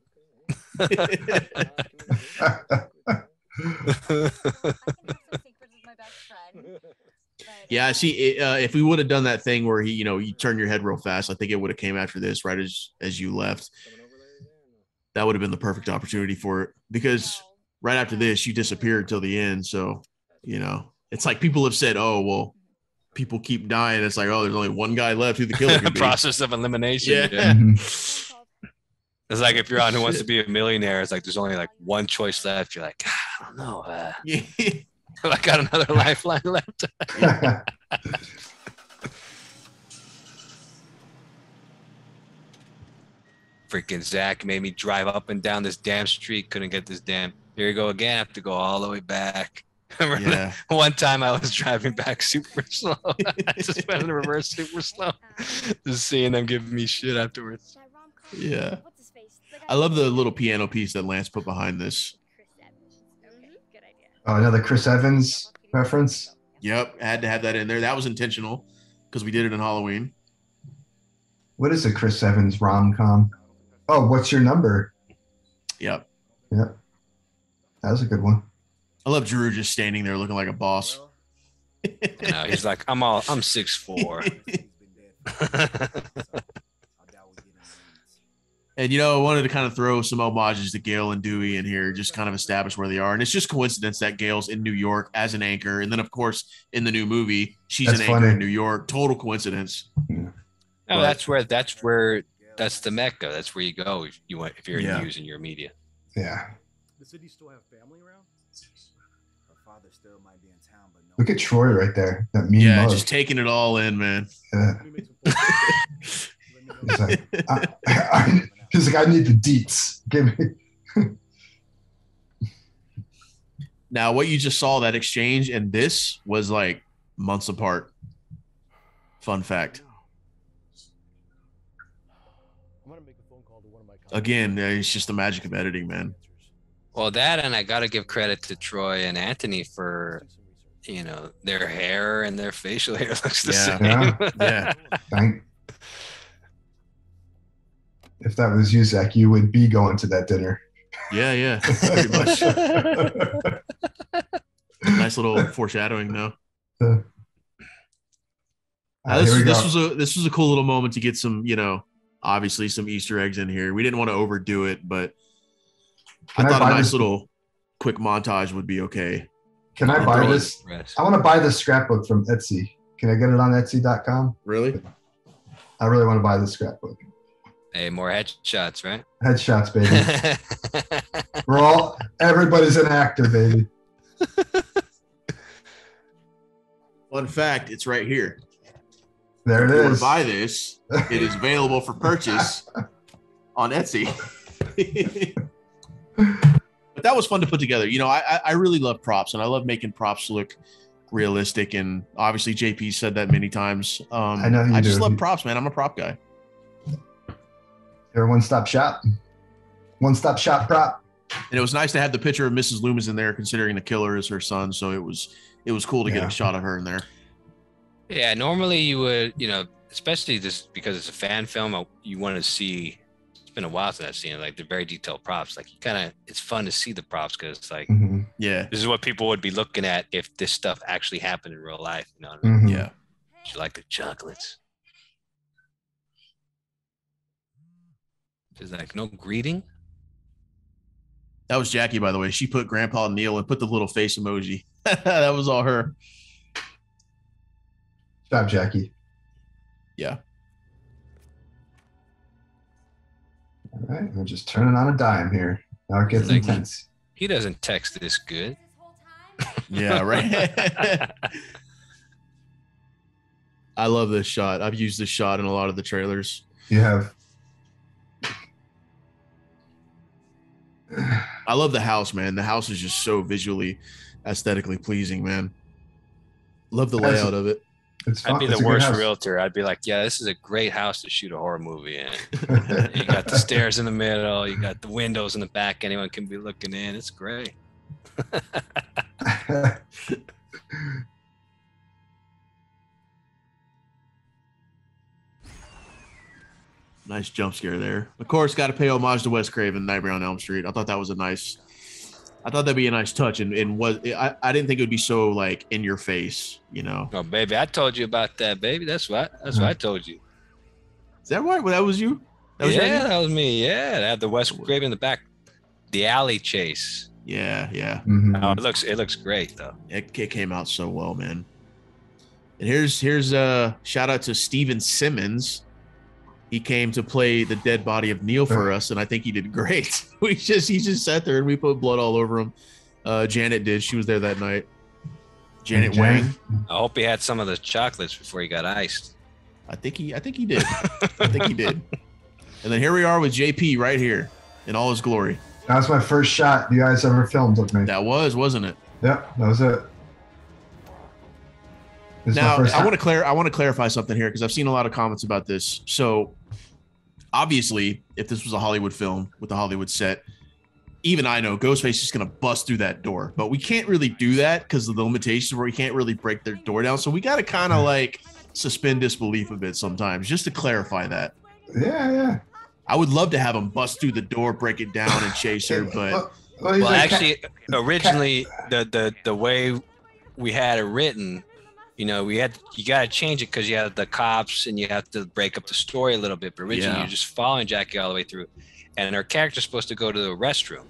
Yeah, see, if we would have done that thing where you turn your head real fast, I think it would have came after this, right as you left. That would have been the perfect opportunity for it, because right after this, you disappeared till the end. So, it's like people have said, "Oh, well, people keep dying." It's like, "Oh, there's only one guy left who the killer could be." Process of elimination. Yeah. It's like if you're on Who Wants to Be a Millionaire, it's like there's only like one choice left. You're like, I don't know. I got another lifeline left. Freaking Zach made me drive up and down this damn street. Couldn't get this damn. Here you go again. I have to go all the way back. Remember one time I was driving back super slow. I just went in reverse super slow. Just seeing them giving me shit afterwards. Yeah. I love the little piano piece that Lance put behind this. Oh, another Chris Evans reference? Yep. Had to have that in there. That was intentional because we did it in Halloween. What is a Chris Evans rom-com? Oh, What's Your Number? Yep. That was a good one. I love Drew just standing there looking like a boss. He's like, I'm 6'4". And, I wanted to kind of throw some homages to Gail and Dewey in here, just kind of establish where they are. And it's just coincidence that Gail's in New York as an anchor. And then, of course, in the new movie, she's an anchor in New York. Total coincidence. No, that's the Mecca. That's where you go if you're using your media. Yeah. The city still have family around? Her father still might be in town, but no. Look at Troy right there. That mean mug. Just taking it all in, man. Yeah. Let me make some phone calls. He's like, I need the deets. Give me. Now, what you just saw, that exchange, and this was like months apart. Fun fact. I'm gonna make a phone call to one of my Again, it's just the magic of editing, man. Well, that, and I got to give credit to Troy and Anthony for, you know, their hair and their facial hair looks the same. Yeah. If that was you, Zach, you would be going to that dinner. Yeah, pretty much. Nice little foreshadowing, though. This was a cool little moment to get some, you know, obviously some Easter eggs in here. We didn't want to overdo it, but I thought a nice little quick montage would be okay. Can I buy this? I want to buy this scrapbook from Etsy. Can I get it on Etsy.com? Really? I really want to buy this scrapbook. Hey, more headshots, right? Headshots, baby. Everybody's an actor, baby. Fun fact, it's right here. There it is. If you want to buy this, it is available for purchase on Etsy. But that was fun to put together. You know, I really love props, and I love making props look realistic. And obviously, JP said that many times. I know you I just love props, man. I'm a prop guy. They're a one-stop shop. One-stop shop prop. And it was nice to have the picture of Mrs. Loomis in there, considering the killer is her son. So it was cool to get a shot of her in there. Yeah, normally you would, you know, especially this because it's a fan film, you want to see. It's been a while since I've seen it, like the very detailed props. Like it's fun to see the props because it's like, this is what people would be looking at if this stuff actually happened in real life. You know what I mean? Yeah. You like the chocolates? She's like, no greeting. That was Jackie, by the way. She put Grandpa Neil and put the little face emoji. That was all her. Stop, Jackie. Yeah. All right, we're just turning on a dime here. Now it gets intense. He doesn't text this good. Yeah, right. I love this shot. I've used this shot in a lot of the trailers. You have. I love the house, man. The house is just so visually, aesthetically pleasing, man. Love the layout of it. I'd be the worst realtor. I'd be like, yeah, this is a great house to shoot a horror movie in. You got the stairs in the middle. You got the windows in the back. Anyone can be looking in. It's great. Nice jump scare there. Of course, got to pay homage to Wes Craven, Nightmare on Elm Street. I thought that'd be a nice touch, and I didn't think it would be so like in your face, you know. Oh, baby, I told you about that, baby. That's what I told you. Is that right? Well, that was you? That was me. Yeah, I had the Wes Craven in the back, the alley chase. Yeah. Mm-hmm. Oh, it looks great though. It came out so well, man. And here's a shout out to Steven Simmons. He came to play the dead body of Neil for us, and I think he did great. He just sat there and we put blood all over him. Janet did. She was there that night. Janet Wang. I hope he had some of the chocolates before he got iced. I think he did. I think he did. And then here we are with JP right here in all his glory. That was my first shot you guys ever filmed with me. That wasn't it? Yep, that was it. Now, I want to clarify something here because I've seen a lot of comments about this. So, obviously, if this was a Hollywood film with a Hollywood set, even I know Ghostface is going to bust through that door. But we can't really do that because of the limitations where we can't really break their door down. So we got to kind of like suspend disbelief a bit sometimes, just to clarify that. Yeah. I would love to have him bust through the door, break it down, and chase her. But well, actually, originally the way we had it written. You know, you got to change it because you have the cops and you have to break up the story a little bit. But originally, you're just following Jackie all the way through, and her character's supposed to go to the restroom.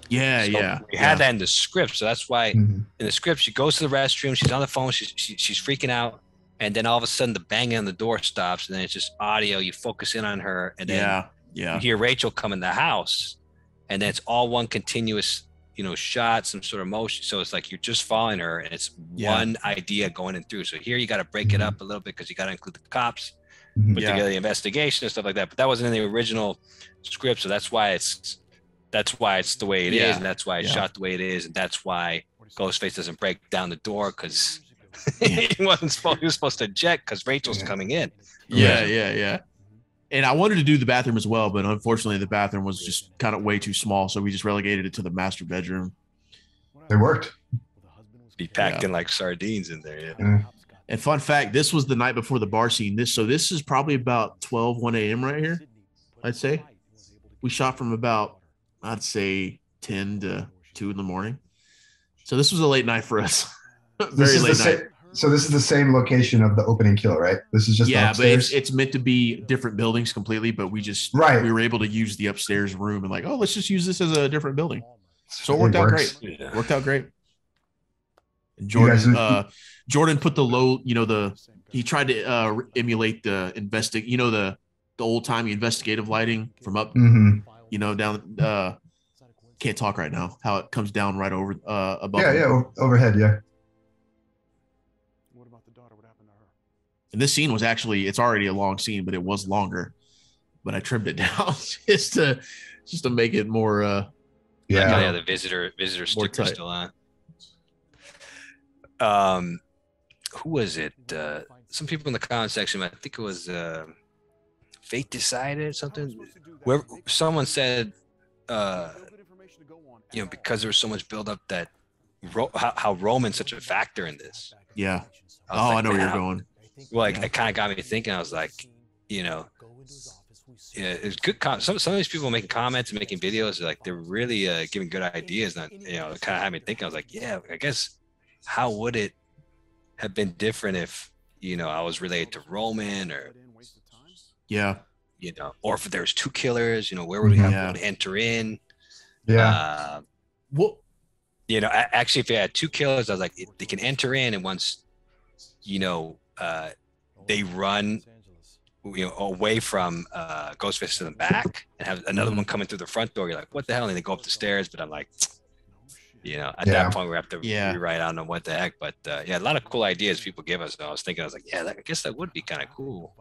Yeah. We had that in the script, so that's why in the script she goes to the restroom. She's on the phone. She's freaking out, and then all of a sudden the banging on the door stops, and then it's just audio. You focus in on her, and then you hear Rachel come in the house, and then it's all one continuous shot, some sort of motion. So it's like you're just following her, and it's one idea going in through. So here you got to break it up a little bit because you got to include the cops, put together the investigation and stuff like that. But that wasn't in the original script, so that's why it's the way it is, and that's why it's shot the way it is, and that's why Ghostface doesn't break down the door because he was supposed to eject because Rachel's coming in. Yeah. And I wanted to do the bathroom as well, but unfortunately the bathroom was just kind of way too small, so we just relegated it to the master bedroom. It worked. Be packed in like sardines in there. And fun fact, this was the night before the bar scene. This is probably about 1 a.m. right here, I'd say. We shot from about, I'd say 10 to 2 in the morning. So this was a late night for us. Very late night. So this is the same location of the opening kill, right? This is just but it's meant to be different buildings completely, but we were able to use the upstairs room and like, oh, let's just use this as a different building. So it worked out great. Yeah. Worked out great. And Jordan put the low, he tried to emulate the the old timey investigative lighting from up, down. Can't talk right now. How it comes down right over above. Overhead. Yeah. And this scene was it's already a long scene, but it was longer. But I trimmed it down just to make it more. The visitor sticker still on. Who was it? Some people in the comment section. I think it was Fate Decided something. Where someone said, because there was so much buildup that how Roman's such a factor in this. Yeah. I know where you're going. Well, it kind of got me thinking. I was like, it's good. Some of these people making comments and making videos, like they're really giving good ideas. And it kind of had me thinking. I was like, I guess how would it have been different if I was related to Roman or or if there's two killers, where would we have to enter in? Actually, if you had two killers, I was like, they can enter in, and once they run away from Ghostface to the back and have another one coming through the front door, you're like, what the hell? And they go up the stairs, but I'm like, at that point we have to rewrite. I don't know what the heck, but a lot of cool ideas people give us. And I was like, I guess that would be kind of cool.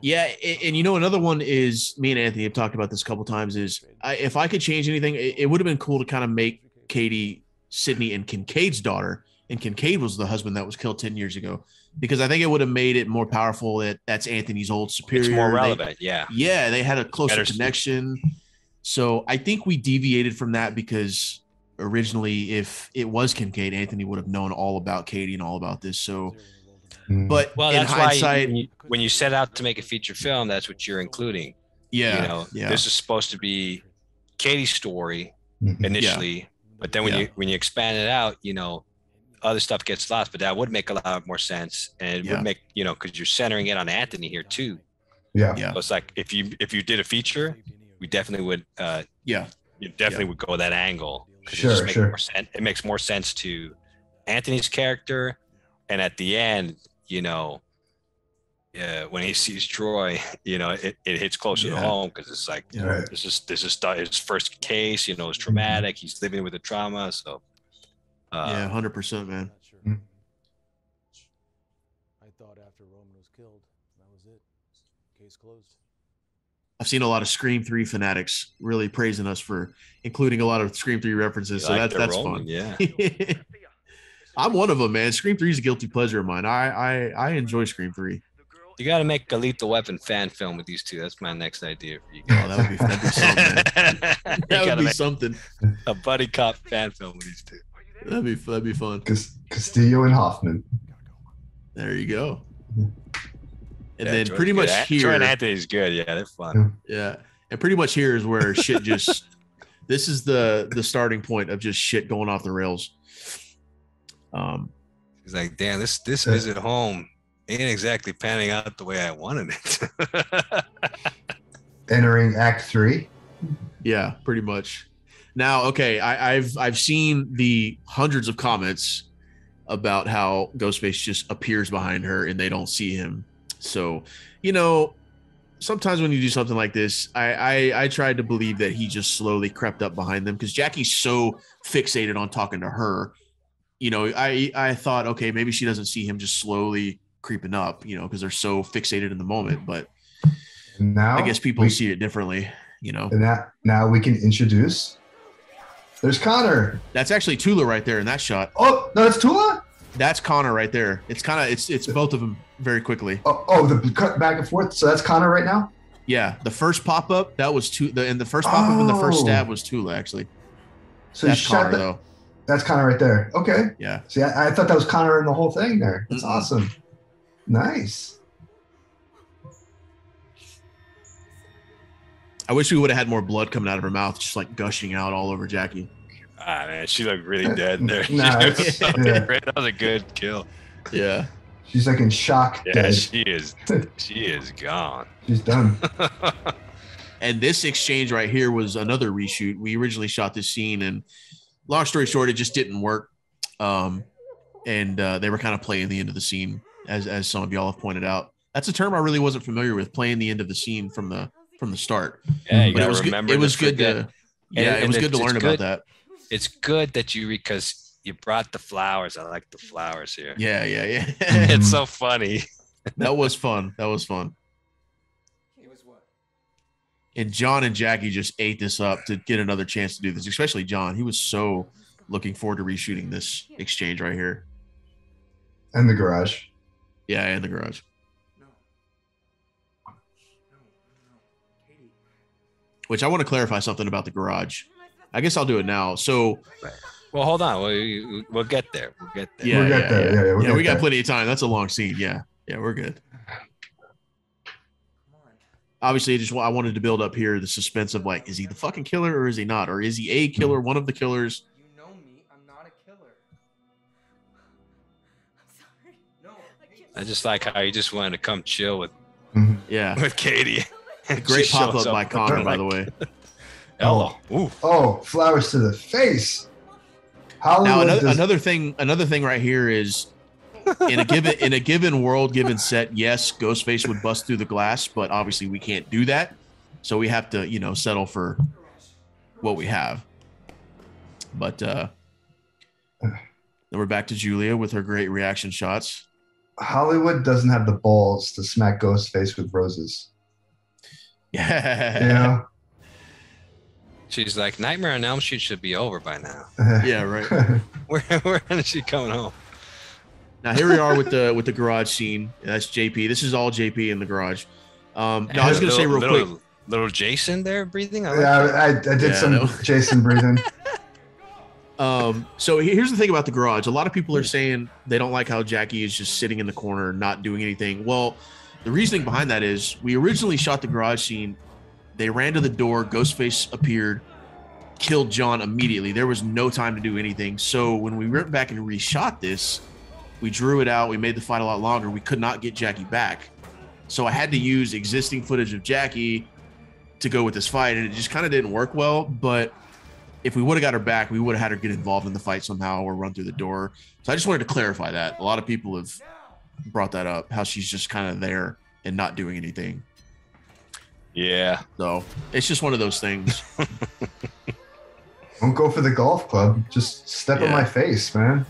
Yeah, and another one is, me and Anthony have talked about this a couple times, is if I could change anything, it would have been cool to kind of make Katie Sydney and Kincaid's daughter, and Kincaid was the husband that was killed 10 years ago, because I think it would have made it more powerful that that's Anthony's old superior. It's more relevant. They had a closer connection. So I think we deviated from that because originally, if it was Kincaid, Anthony would have known all about Katie and all about this. So, but that's hindsight, why when you set out to make a feature film, that's what you're including. This is supposed to be Katie's story initially, but then when you expand it out, other stuff gets lost. But that would make a lot more sense, and it would make because you're centering it on Anthony here too. So it's like if you did a feature, we definitely would. You definitely would go that angle. Sure. It makes more sense to Anthony's character, and at the end, when he sees Troy, it hits closer to home because it's like this is his first case. It's traumatic. He's living with the trauma. So 100%, man. I thought after Roman was killed, that was it. Case closed. I've seen a lot of Scream 3 fanatics really praising us for including a lot of Scream 3 references. So that's Roman, fun. Yeah. I'm one of them, man. Scream 3 is a guilty pleasure of mine. I enjoy Scream 3. You got to make a Lethal Weapon fan film with these two. That's my next idea for you guys. Oh, that'd be something, man. That would be something. A buddy cop fan film with these two. That'd be fun. Castillo and Hoffman. There you go. And then pretty much here, Troy and Anthony's good. Yeah, they're fun. Yeah, and pretty much here is where shit just. This is the starting point of just shit going off the rails. He's like, damn, this visit home ain't exactly panning out the way I wanted it. Entering Act 3. Yeah, pretty much. Now, okay, I've seen the hundreds of comments about how Ghostface just appears behind her and they don't see him. So, sometimes when you do something like this, I tried to believe that he just slowly crept up behind them because Jackie's so fixated on talking to her. You know, I thought, okay, maybe she doesn't see him just slowly creeping up, you know, because they're so fixated in the moment. But now I guess people see it differently, you know. And now we can introduce. There's Connor. That's actually Tula right there in that shot. Oh, no, it's Tula? That's Connor right there. It's kind of it's both of them very quickly. Oh, the cut back and forth. So that's Connor right now? Yeah, the first pop up that was and the first pop up and the first stab was Tula actually. So that's Connor though. That's Connor right there. Okay. Yeah. See, I thought that was Connor in the whole thing there. That's awesome. Nice. I wish we would have had more blood coming out of her mouth, just like gushing out all over Jackie. Ah, man, she looked really dead in there. That was a good kill. Yeah. She's like in shock. Yeah, dead. she is. She is gone. She's done. And this exchange right here was another reshoot. We originally shot this scene, and long story short, it just didn't work. And they were kind of playing the end of the scene, as some of y'all have pointed out. That's a term I really wasn't familiar with, playing the end of the scene from the start. Yeah, you but it was remember. It was good to. Yeah, it was good to learn about that. It's good that because you brought the flowers. I like the flowers here. Yeah. It's so funny. That was fun. And John and Jackie just ate this up to get another chance to do this, especially John. He was so looking forward to reshooting this exchange right here. And the garage. Yeah, in the garage. Which I want to clarify something about the garage. I guess I'll do it now. So, well, hold on. We'll get there. Yeah, we got plenty of time. That's a long scene. Yeah, we're good. Obviously, I wanted to build up here the suspense of like, is he the fucking killer or is he not? Or is he a killer, one of the killers? You know me. I'm not a killer. I'm sorry. No. I just like how you just wanted to come chill with Katie. A great pop up by Connor, by the way. Hello. Oh, flowers to the face. Now another thing right here is in a given world, given set, yes, Ghostface would bust through the glass, but obviously we can't do that. So we have to, settle for what we have. But then we're back to Julia with her great reaction shots. Hollywood doesn't have the balls to smack Ghostface with roses. Yeah. She's like, Nightmare on Elm Street should be over by now. Yeah, right. When is she coming home? Now here we are with the garage scene. That's JP. This is all JP in the garage. No, I was gonna say real quick. Little Jason there breathing. I did some Jason breathing. So here's the thing about the garage. A lot of people are saying they don't like how Jackie is just sitting in the corner, not doing anything. Well, the reasoning behind that is we originally shot the garage scene. They ran to the door. Ghostface appeared, killed John immediately. There was no time to do anything. So when we went back and reshot this, we drew it out. We made the fight a lot longer. We could not get Jackie back. So I had to use existing footage of Jackie to go with this fight, and it just kind of didn't work well. But if we would have got her back, we would have had her get involved in the fight somehow or run through the door. So I just wanted to clarify that. A lot of people have brought that up, how she's just kind of there and not doing anything. Yeah. So it's just one of those things. Don't go for the golf club. Just step in my face, man.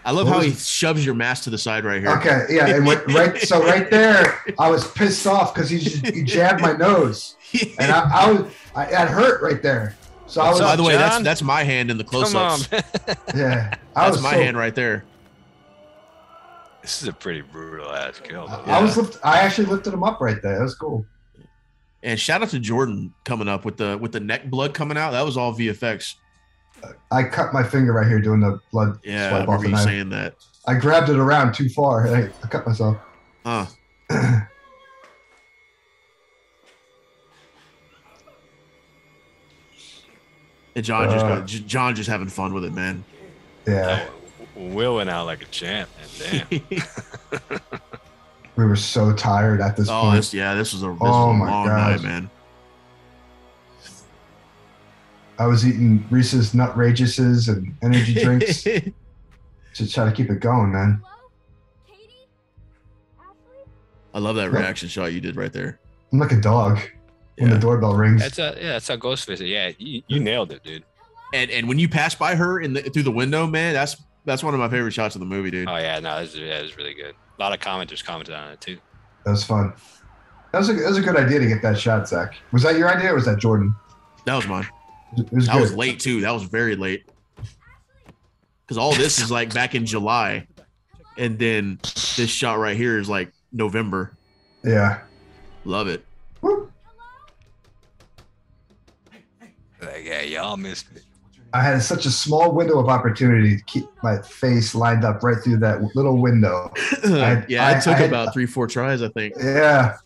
I love how he shoves your mask to the side right here. Okay, yeah, it went right. So right there, I was pissed off because he jabbed my nose, and I got hurt right there. So I was. By the way, that's my hand in the close-ups. Yeah, that's my hand right there. This is a pretty brutal ass kill. I actually lifted him up right there. That was cool. And shout out to Jordan coming up with the neck blood coming out. That was all VFX. I cut my finger right here doing the blood. Yeah, swipe I off remember you saying that. I grabbed it around too far. I cut myself. Huh. And John just having fun with it, man. Yeah. Will went out like a champ, and damn. We were so tired at this point. This was a long night, man. I was eating Reese's Nutrageouses and energy drinks to try to keep it going, man. Hello? Katie? Ashley? I love that reaction shot you did right there. I'm like a dog when the doorbell rings. That's how Ghostface is. Yeah, you nailed it, dude. And when you pass by her through the window, man, that's one of my favorite shots of the movie, dude. Oh yeah, no, it was really good. A lot of commenters commented on it too. That was fun. That was a good idea to get that shot, Zach. Was that your idea or was that Jordan? That was mine. It was that was late too. That was very late. Because all this is like back in July, and then this shot right here is like November. Yeah. Love it. Yeah, y'all missed it. I had such a small window of opportunity to keep my face lined up right through that little window. It took about 3-4 tries, I think. Yeah.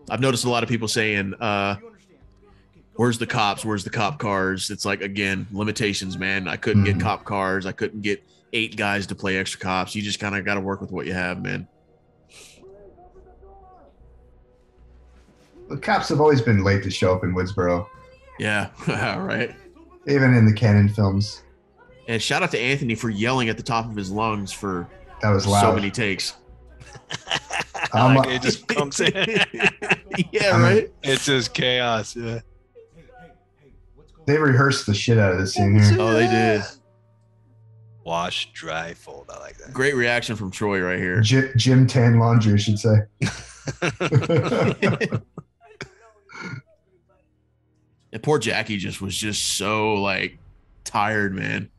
I've noticed a lot of people saying, where's the cops? Where's the cop cars? It's like, again, limitations, man. I couldn't get cop cars. I couldn't get 8 guys to play extra cops. You just kind of got to work with what you have, man. The cops have always been late to show up in Woodsboro. Yeah, right. Even in the Cannon films. And shout out to Anthony for yelling at the top of his lungs for that was loud. So many takes. It just comes in. Yeah, right. It's just chaos. Yeah. They rehearsed the shit out of this scene here. Oh, they did. Wash, dry, fold. I like that. Great reaction from Troy right here. Jim Tan Laundry, I should say. And poor Jackie was just so like tired, man.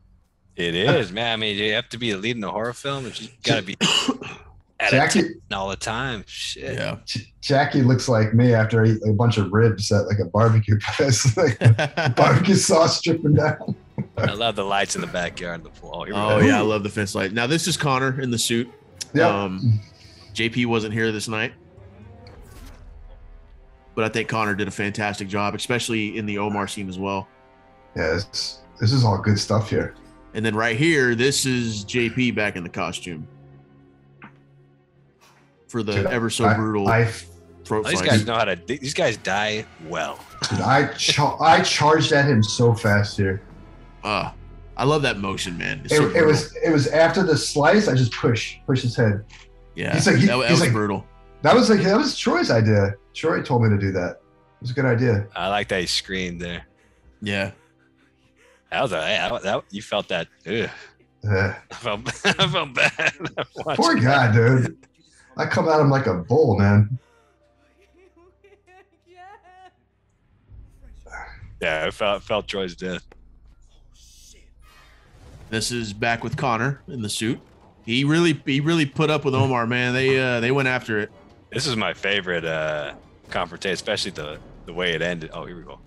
It is, man. I mean, you have to be a lead in a horror film, and you got to be at Jackie all the time. Shit. Yeah. Jackie looks like me after I eat a bunch of ribs at like a barbecue place, like barbecue sauce dripping down. I love the lights in the backyard and the pool. Oh yeah, I love the fence light. Now this is Connor in the suit. Yeah. JP wasn't here this night. But I think Connor did a fantastic job, especially in the Omar scene as well. Yeah, this is all good stuff here. And then right here, this is JP back in the costume for the ever so brutal throat fight. These guys know how to. These guys die well. Dude, I charged at him so fast here. I love that motion, man. It was after the slice. I just push his head. Yeah, that was brutal. That was Troy's idea. Troy told me to do that. It was a good idea. I like that he screamed there. Yeah. You felt that. Ugh. Yeah. I felt bad. Poor guy, dude. I come at him like a bull, man. Yeah, I felt Troy's death. This is back with Connor in the suit. He really put up with Omar, man. They went after it. This is my favorite confrontation, especially the way it ended. Oh, here we go.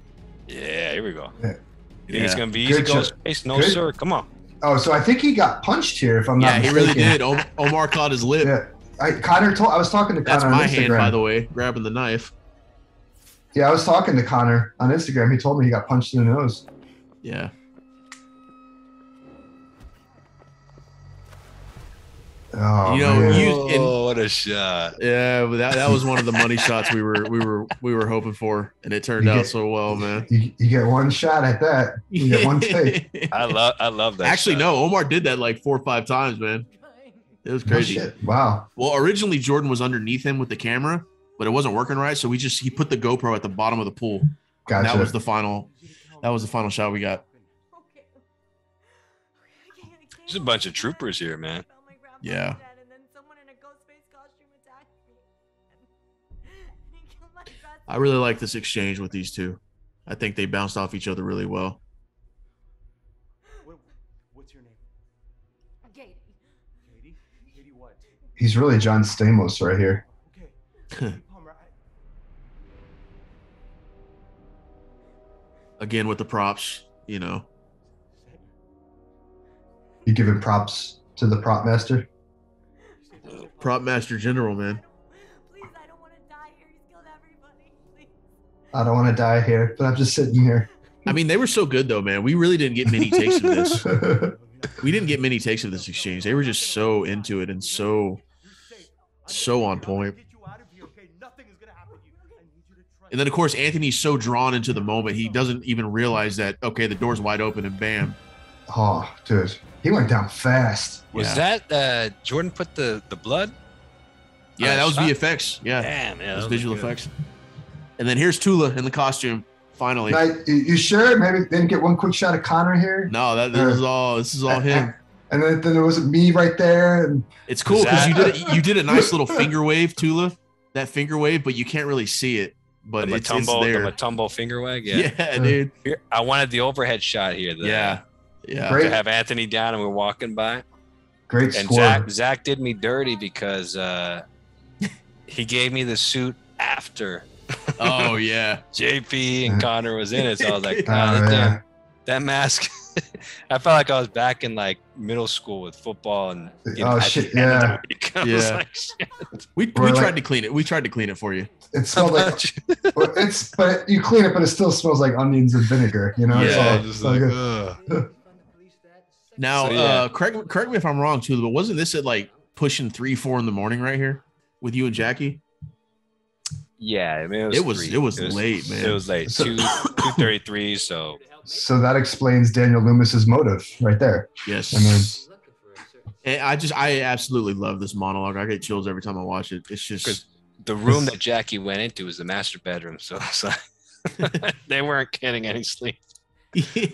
Yeah, here we go. Yeah. You think it's gonna be easy? No, sir. Come on. Oh, so I think he got punched here. If I'm not mistaken. Yeah, he really did. Omar caught his lip. Yeah, I was talking to Connor. That's my on Instagram. hand, by the way, grabbing the knife. Yeah, I was talking to Connor on Instagram. He told me he got punched in the nose. Yeah. Oh, what a shot! Yeah, but that was one of the money shots we were hoping for, and it turned out so well, man. You get one shot at that. You get one take. I love that. Actually, shot. no, Omar did that like 4 or 5 times, man. It was crazy. Oh, shit. Wow. Well, originally Jordan was underneath him with the camera, but it wasn't working right, so he put the GoPro at the bottom of the pool. Gotcha. That was the final shot we got. There's a bunch of troopers here, man. Yeah. I really like this exchange with these two. I think they bounced off each other really well. What's your name? Katie. Katie? Katie what? He's really John Stamos right here. Okay. Again with the props, you know. You giving props to the prop master? Prop master general, man. Please, I don't want to die here. He's killed everybody. Please. I don't want to die here, but I'm just sitting here. I mean, they were so good though, man. We really didn't get many takes of this. We didn't get many takes of this exchange. They were just so into it and so on point. And then, of course, Anthony's so drawn into the moment, he doesn't even realize that, okay, the door's wide open and bam. Oh, dude. He went down fast. Was that Jordan put the blood? Yeah, that was VFX. Yeah, damn, yeah, that was visual effects. And then here's Tula in the costume. Finally, now, you sure? Maybe they didn't get one quick shot of Connor here. No, this is all him. And then there was me right there. And it's cool because you did a nice little finger wave, Tula. That finger wave, but you can't really see it. But it's there. The Matumbo finger wag. Yeah, dude. Here, I wanted the overhead shot here. Yeah. Great. To have Anthony down and we're walking by. Great score. And Zach did me dirty because he gave me the suit after. Oh yeah, JP and Connor was in it, so I was like, that mask. I felt like I was back in like middle school with football and shit, yeah. Like, shit. We tried to clean it. We tried to clean it for you. It smelled like but you clean it, but it still smells like onions and vinegar. You know. Yeah. It's all, like, now, correct me if I'm wrong, too, but wasn't this at like pushing 3-4 in the morning right here with you and Jackie? Yeah, I mean, it was late, man. It was late, 2:33. So that explains Daniel Loomis's motive right there. Yes, I mean, and I absolutely love this monologue. I get chills every time I watch it. It's just the room that Jackie went into was the master bedroom, so they weren't getting any sleep.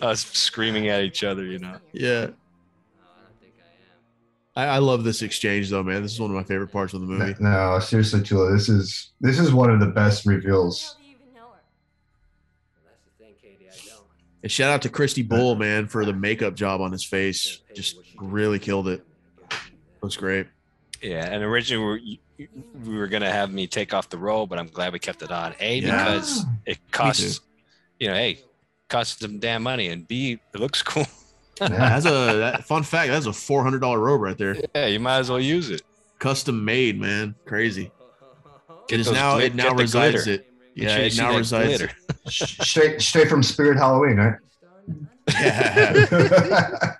Us screaming at each other, you know. Yeah. I love this exchange though, man. This is one of my favorite parts of the movie. No, seriously, Tula, this is one of the best reveals. And shout out to Christy Bull, man, for the makeup job on his face. Just really killed it. Looks great. Yeah, and originally we were gonna have me take off the robe, but I'm glad we kept it on. Because it costs, costs some damn money, and B, it looks cool. Fun fact. That's a $400 robe right there. Yeah, you might as well use it. Custom made, man. Crazy. It now resides. It now resides. Straight from Spirit Halloween, right? Yeah.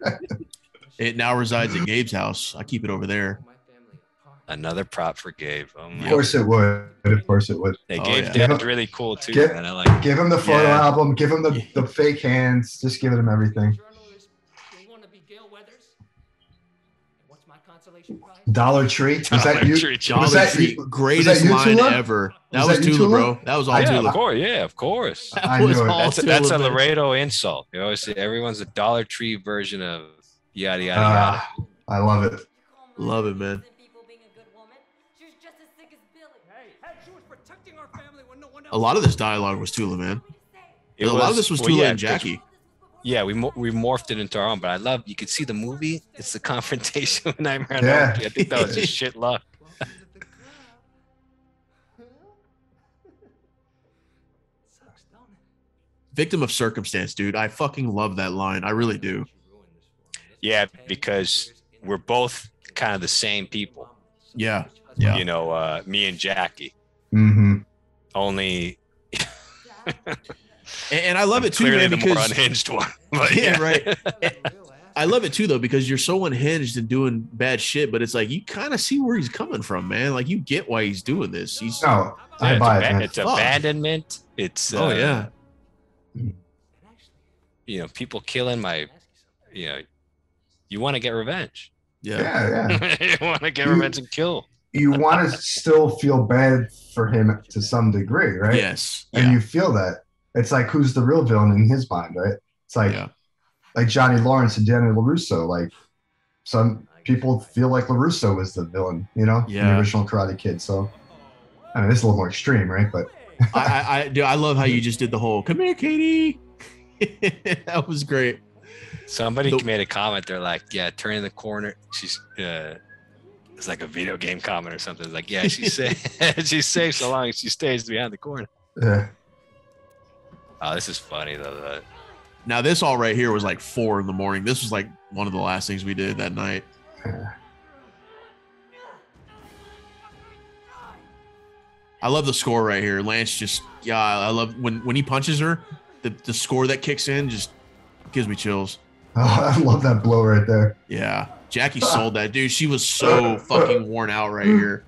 It now resides at Gabe's house. I keep it over there. Another prop for Gabe. Of course it would. Hey, Gabe's dad's really cool too, man. I like. Give him the photo album. Give him the fake hands. Just give him everything. Dollar Tree. Was that you? Dollar Tree. Greatest line ever. That was Tula, bro. That was all Tula. Of course, yeah, of course. That's a Laredo insult. You always say everyone's a Dollar Tree version of yada yada yada. I love it. Love it, man. A lot of this dialogue was Tula, man. A lot of this was Tula and Jackie. Yeah, we morphed it into our own, but I love, you could see the movie. It's the confrontation with Nightmare on Elm Elm Street. I think that was just shit luck. Victim of circumstance, dude. I fucking love that line. I really do. Yeah, because we're both kind of the same people. Yeah. Yeah. You know, me and Jackie. Mm-hmm. Only... And I love it too, man, because the more unhinged one. But yeah, right. I love it too, though, because you're so unhinged and doing bad shit, but it's like you kind of see where he's coming from, man. Like you get why he's doing this. I buy it. It's abandonment. It's yeah. You know, people killing my. You know, you want to get revenge. Yeah. You want to get revenge and kill. You want to still feel bad for him to some degree, right? Yes. And you feel that. It's like, who's the real villain in his mind, right? It's like Johnny Lawrence and Danny LaRusso. Like, some people feel like LaRusso was the villain, you know, in the original Karate Kid. So, I mean, it's a little more extreme, right? But I love how you just did the whole "come here, Katie." That was great. Somebody made a comment. They're like, "Yeah, turning the corner." She's it's like a video game comment or something. It's like, yeah, she's safe. She's safe so long as she stays behind the corner. Yeah. Oh, this is funny though. Now this all right here was like 4 a.m. This was like one of the last things we did that night. I love the score right here. Lance just I love when he punches her, the score that kicks in just gives me chills. Oh, I love that blow right there. Yeah. Jackie sold that, dude. She was so fucking worn out right here.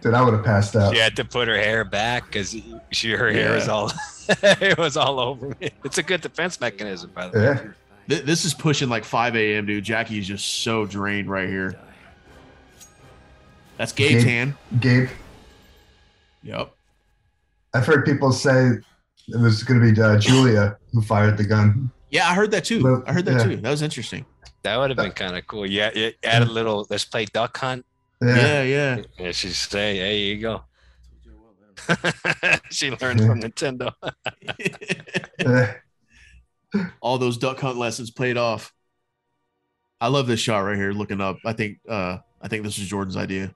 Dude, I would have passed out. She had to put her hair back because her hair was all it was all over me. It's a good defense mechanism, by the way. This is pushing like 5 a.m., dude. Jackie is just so drained right here. That's Gabe's hand. Gabe. Yep. I've heard people say it was going to be Julia who fired the gun. Yeah, I heard that too. Too. That was interesting. That would have been kind of cool. Yeah, add a little. Let's play duck hunt. Yeah. And she'd say, "Hey, here you go." She learned from Nintendo. All those duck hunt lessons paid off. I love this shot right here. Looking up, I think this is Jordan's idea.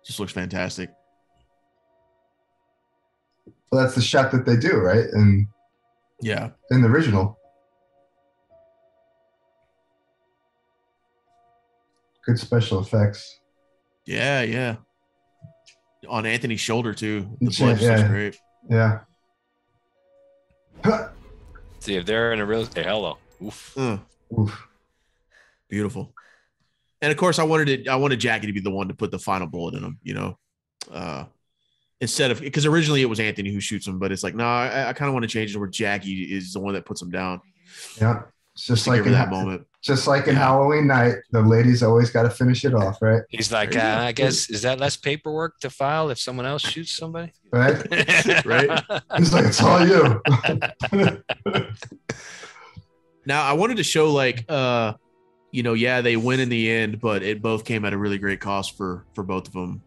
Just looks fantastic. Well, that's the shot that they do, right? And yeah, in the original. Good special effects. Yeah. On Anthony's shoulder too. The blood is great. Yeah. See if they're in a real hello. Oof. Oof. Beautiful. And of course, I wanted Jackie to be the one to put the final bullet in him. You know, instead of because originally it was Anthony who shoots him, but it's like no, I kind of want to change it where Jackie is the one that puts him down. Yeah, it's just like in that moment. Just like in Halloween Night, the ladies always got to finish it off, right? He's like, I guess, is that less paperwork to file if someone else shoots somebody? Right? Right? He's like, it's all you. Now, I wanted to show they win in the end, but it both came at a really great cost for both of them.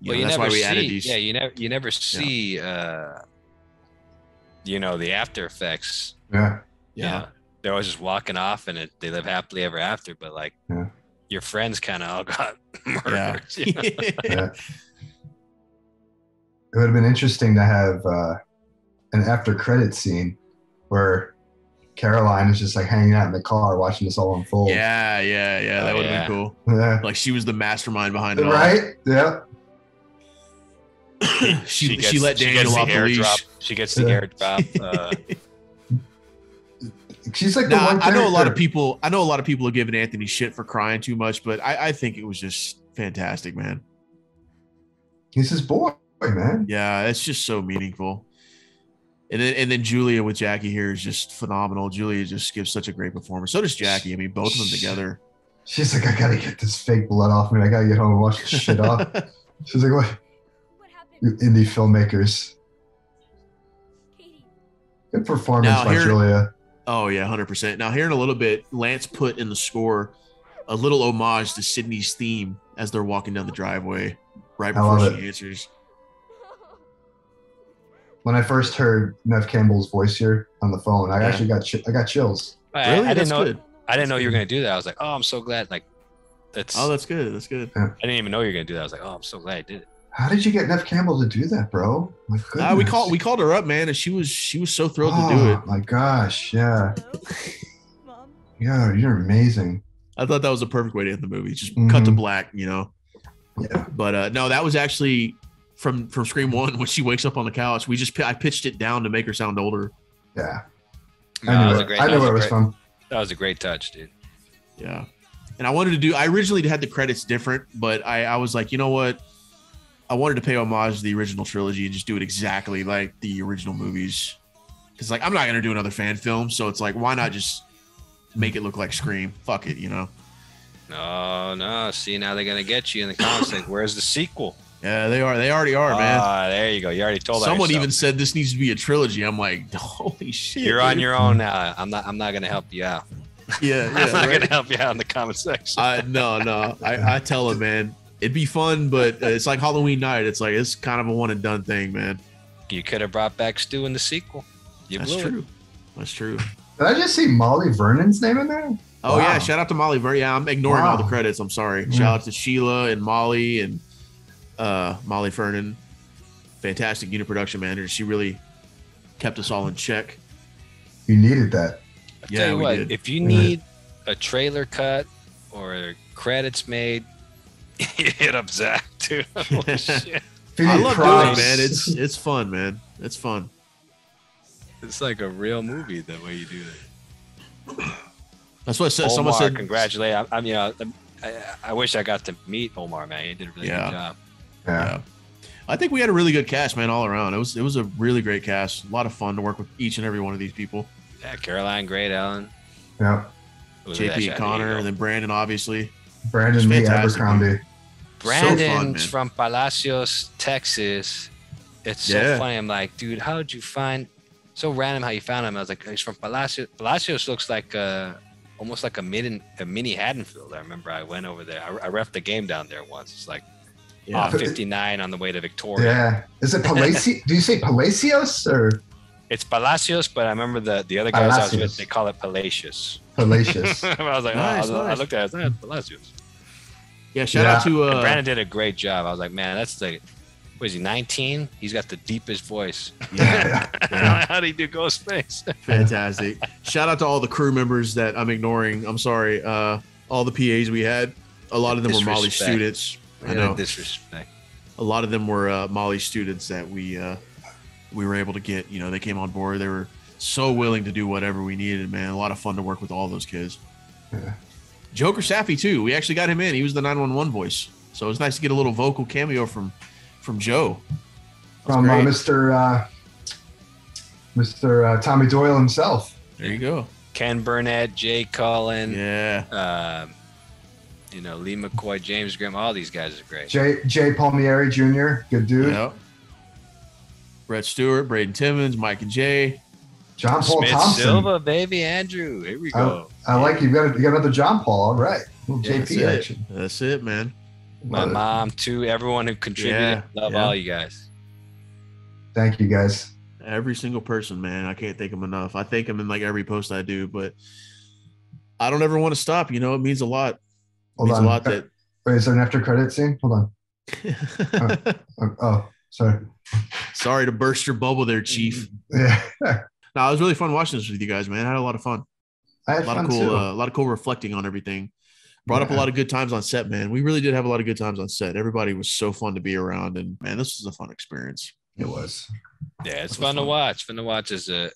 That's why we added these. Yeah, you never see, the after effects. Yeah. Yeah. They're always just walking off and they live happily ever after, but your friends kind of all got murdered. Yeah. Yeah. It would have been interesting to have an after credit scene where Caroline is just like hanging out in the car watching this all unfold. Yeah. That would have been cool. Yeah. Like she was the mastermind behind it all. Right? Yeah. she let Daniel off the leash. She gets the airdrop. She's like I know a lot of people are giving Anthony shit for crying too much, but I think it was just fantastic, man. He's his boy, man. Yeah, it's just so meaningful. And then Julia with Jackie here is just phenomenal. Julia just gives such a great performance. So does Jackie. I mean, both of them together. She's like, I gotta get this fake blood off me. I gotta get home and wash this shit off. She's like, what you indie filmmakers. Good performance by Julia. Oh, yeah, 100%. Now, here in a little bit, Lance put in the score a little homage to Sydney's theme as they're walking down the driveway right before she answers. When I first heard Nev Campbell's voice here on the phone, I actually got chills. Really? I didn't know you were going to do that. I was like, oh, I'm so glad. That's good. That's good. Yeah. I didn't even know you were going to do that. I was like, oh, I'm so glad I did it. How did you get Nev Campbell to do that, bro? My goodness. We called her up, man, and she was so thrilled to do it. Oh my gosh, yeah. Yeah, you're amazing. I thought that was a perfect way to end the movie. Just cut to black, Yeah. But no, that was actually from Scream 1 when she wakes up on the couch. I pitched it down to make her sound older. Yeah. I knew it was fun. That was a great touch, dude. Yeah. And I originally had the credits different, but I was like, you know what? I wanted to pay homage to the original trilogy and just do it exactly like the original movies. Because I'm not going to do another fan film. So it's like, why not just make it look like Scream? Fuck it, No. See, now they're going to get you in the comments. Like, where's the sequel? Yeah, they are. They already are, man. There you go. You already told Someone even said this needs to be a trilogy. I'm like, holy shit. You're on your own now. I'm not going to help you out. Yeah. I'm not going to help you out in the comment section. No. I tell him, man. It'd be fun, but it's like Halloween Night. It's like it's kind of a one and done thing, man. You could have brought back Stu in the sequel. That's true. Did I just see Molly Vernon's name in there? Oh, wow. Yeah. Shout out to Molly Vernon. Yeah, I'm ignoring all the credits. I'm sorry. Yeah. Shout out to Sheila and Molly and Molly Vernon. Fantastic unit production manager. She really kept us all in check. You needed that. Tell you what, if you need a trailer cut or credits made, you hit up Zach, too. Holy shit. I love doing it, man. It's fun, man. It's fun. It's like a real movie the way you do it. That's what I said. Someone said, congratulate. I wish I got to meet Omar, man. He did a really good job. Yeah. I think we had a really good cast, man, all around. It was a really great cast. A lot of fun to work with each and every one of these people. Yeah, Caroline, great, Ellen. Yeah. JP and Connor, and then Brandon, obviously. Brandon Lee Abercrombie. Brandon's from Palacios, Texas. It's so funny. I'm like, dude, how did you find? So random how you found him. I was like, he's from Palacios. Palacios looks like almost like a mini Haddonfield. I remember I went over there. I reffed the game down there once. It's like 59 on the way to Victoria. Yeah. Is it Palacios? Do you say Palacios or? It's Palacios, but I remember the other guys I was with, they call it Palacios. Palacios. I was like, nice. I looked at it, I was Palacios. Yeah, shout out to And Brandon did a great job. I was like, man, that's the what is he, 19? He's got the deepest voice. Yeah. How do you do Ghostface? Fantastic. Shout out to all the crew members that I'm ignoring. I'm sorry. All the PAs we had, a lot of them were Molly students. I know. Disrespect. A lot of them were Molly students that we were able to get. You know, they came on board. They were so willing to do whatever we needed, man. A lot of fun to work with all those kids. Yeah. Joker Sappy, too. We actually got him in. He was the 911 voice. So it was nice to get a little vocal cameo from Joe. From Mr. Tommy Doyle himself. There you go. Ken Burnett, Jay Cullen. Yeah. Lee McCoy, James Grimm. All these guys are great. Jay Palmieri Jr., good dude. Yep. Brett Stewart, Braden Timmons, Mike and Jay. John Paul Smith Thompson. Silva, baby Andrew. Here we go. I like you got another John Paul. All right. Little JP action. That's it, man. My mom too. Everyone who contributed. Love all you guys. Thank you, guys. Every single person, man. I can't thank them enough. I thank them in like every post I do, but I don't ever want to stop. You know, it means a lot. Hold on. Wait, is there an after credit scene? Hold on. Sorry. Sorry to burst your bubble there, Chief. Yeah. No, it was really fun watching this with you guys, man. I had a lot of fun. I had a lot fun of cool, too. A lot of cool reflecting on everything. Brought up a lot of good times on set, man. We really did have a lot of good times on set. Everybody was so fun to be around, and man, this was a fun experience. It was. Yeah, it's fun to watch. Fun to watch as a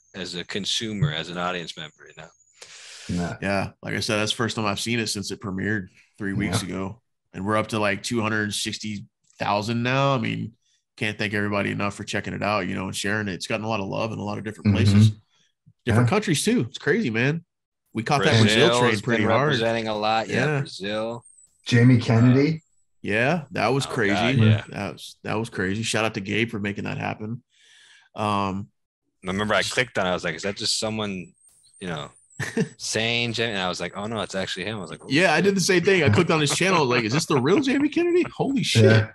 consumer, as an audience member, you know. Yeah, like I said, that's the first time I've seen it since it premiered 3 weeks ago, and we're up to like 260,000 now. I mean, can't thank everybody enough for checking it out, and sharing it. It's gotten a lot of love in a lot of different places, different countries too. It's crazy, man. We caught that Brazil train pretty hard. Representing a lot, Brazil. Jamie Kennedy. Yeah, that was crazy. God, yeah. That was crazy. Shout out to Gabe for making that happen. I remember I clicked on it. I was like, is that just someone, saying Jamie? And I was like, oh no, it's actually him. I was like, yeah, I did the same thing. I clicked on his channel. I was like, is this the real Jamie Kennedy? Holy shit. Yeah.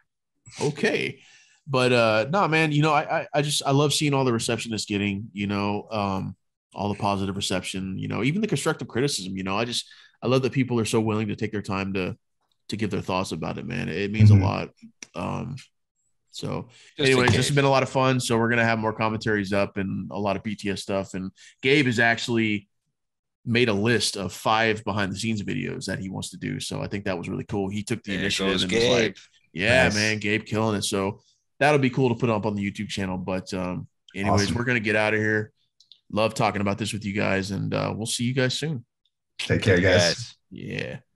Okay. But no, man, I love seeing all the reception it's getting, all the positive reception, even the constructive criticism, I love that people are so willing to take their time to give their thoughts about it, man. It means a lot. So anyways, this has been a lot of fun. So we're going to have more commentaries up and a lot of BTS stuff. And Gabe has actually made a list of 5 behind the scenes videos that he wants to do. So I think that was really cool. He took the initiative and was like, man, Gabe killing it. So that'll be cool to put up on the YouTube channel. But anyways, we're going to get out of here. Love talking about this with you guys, and we'll see you guys soon. Take care, guys. Yeah.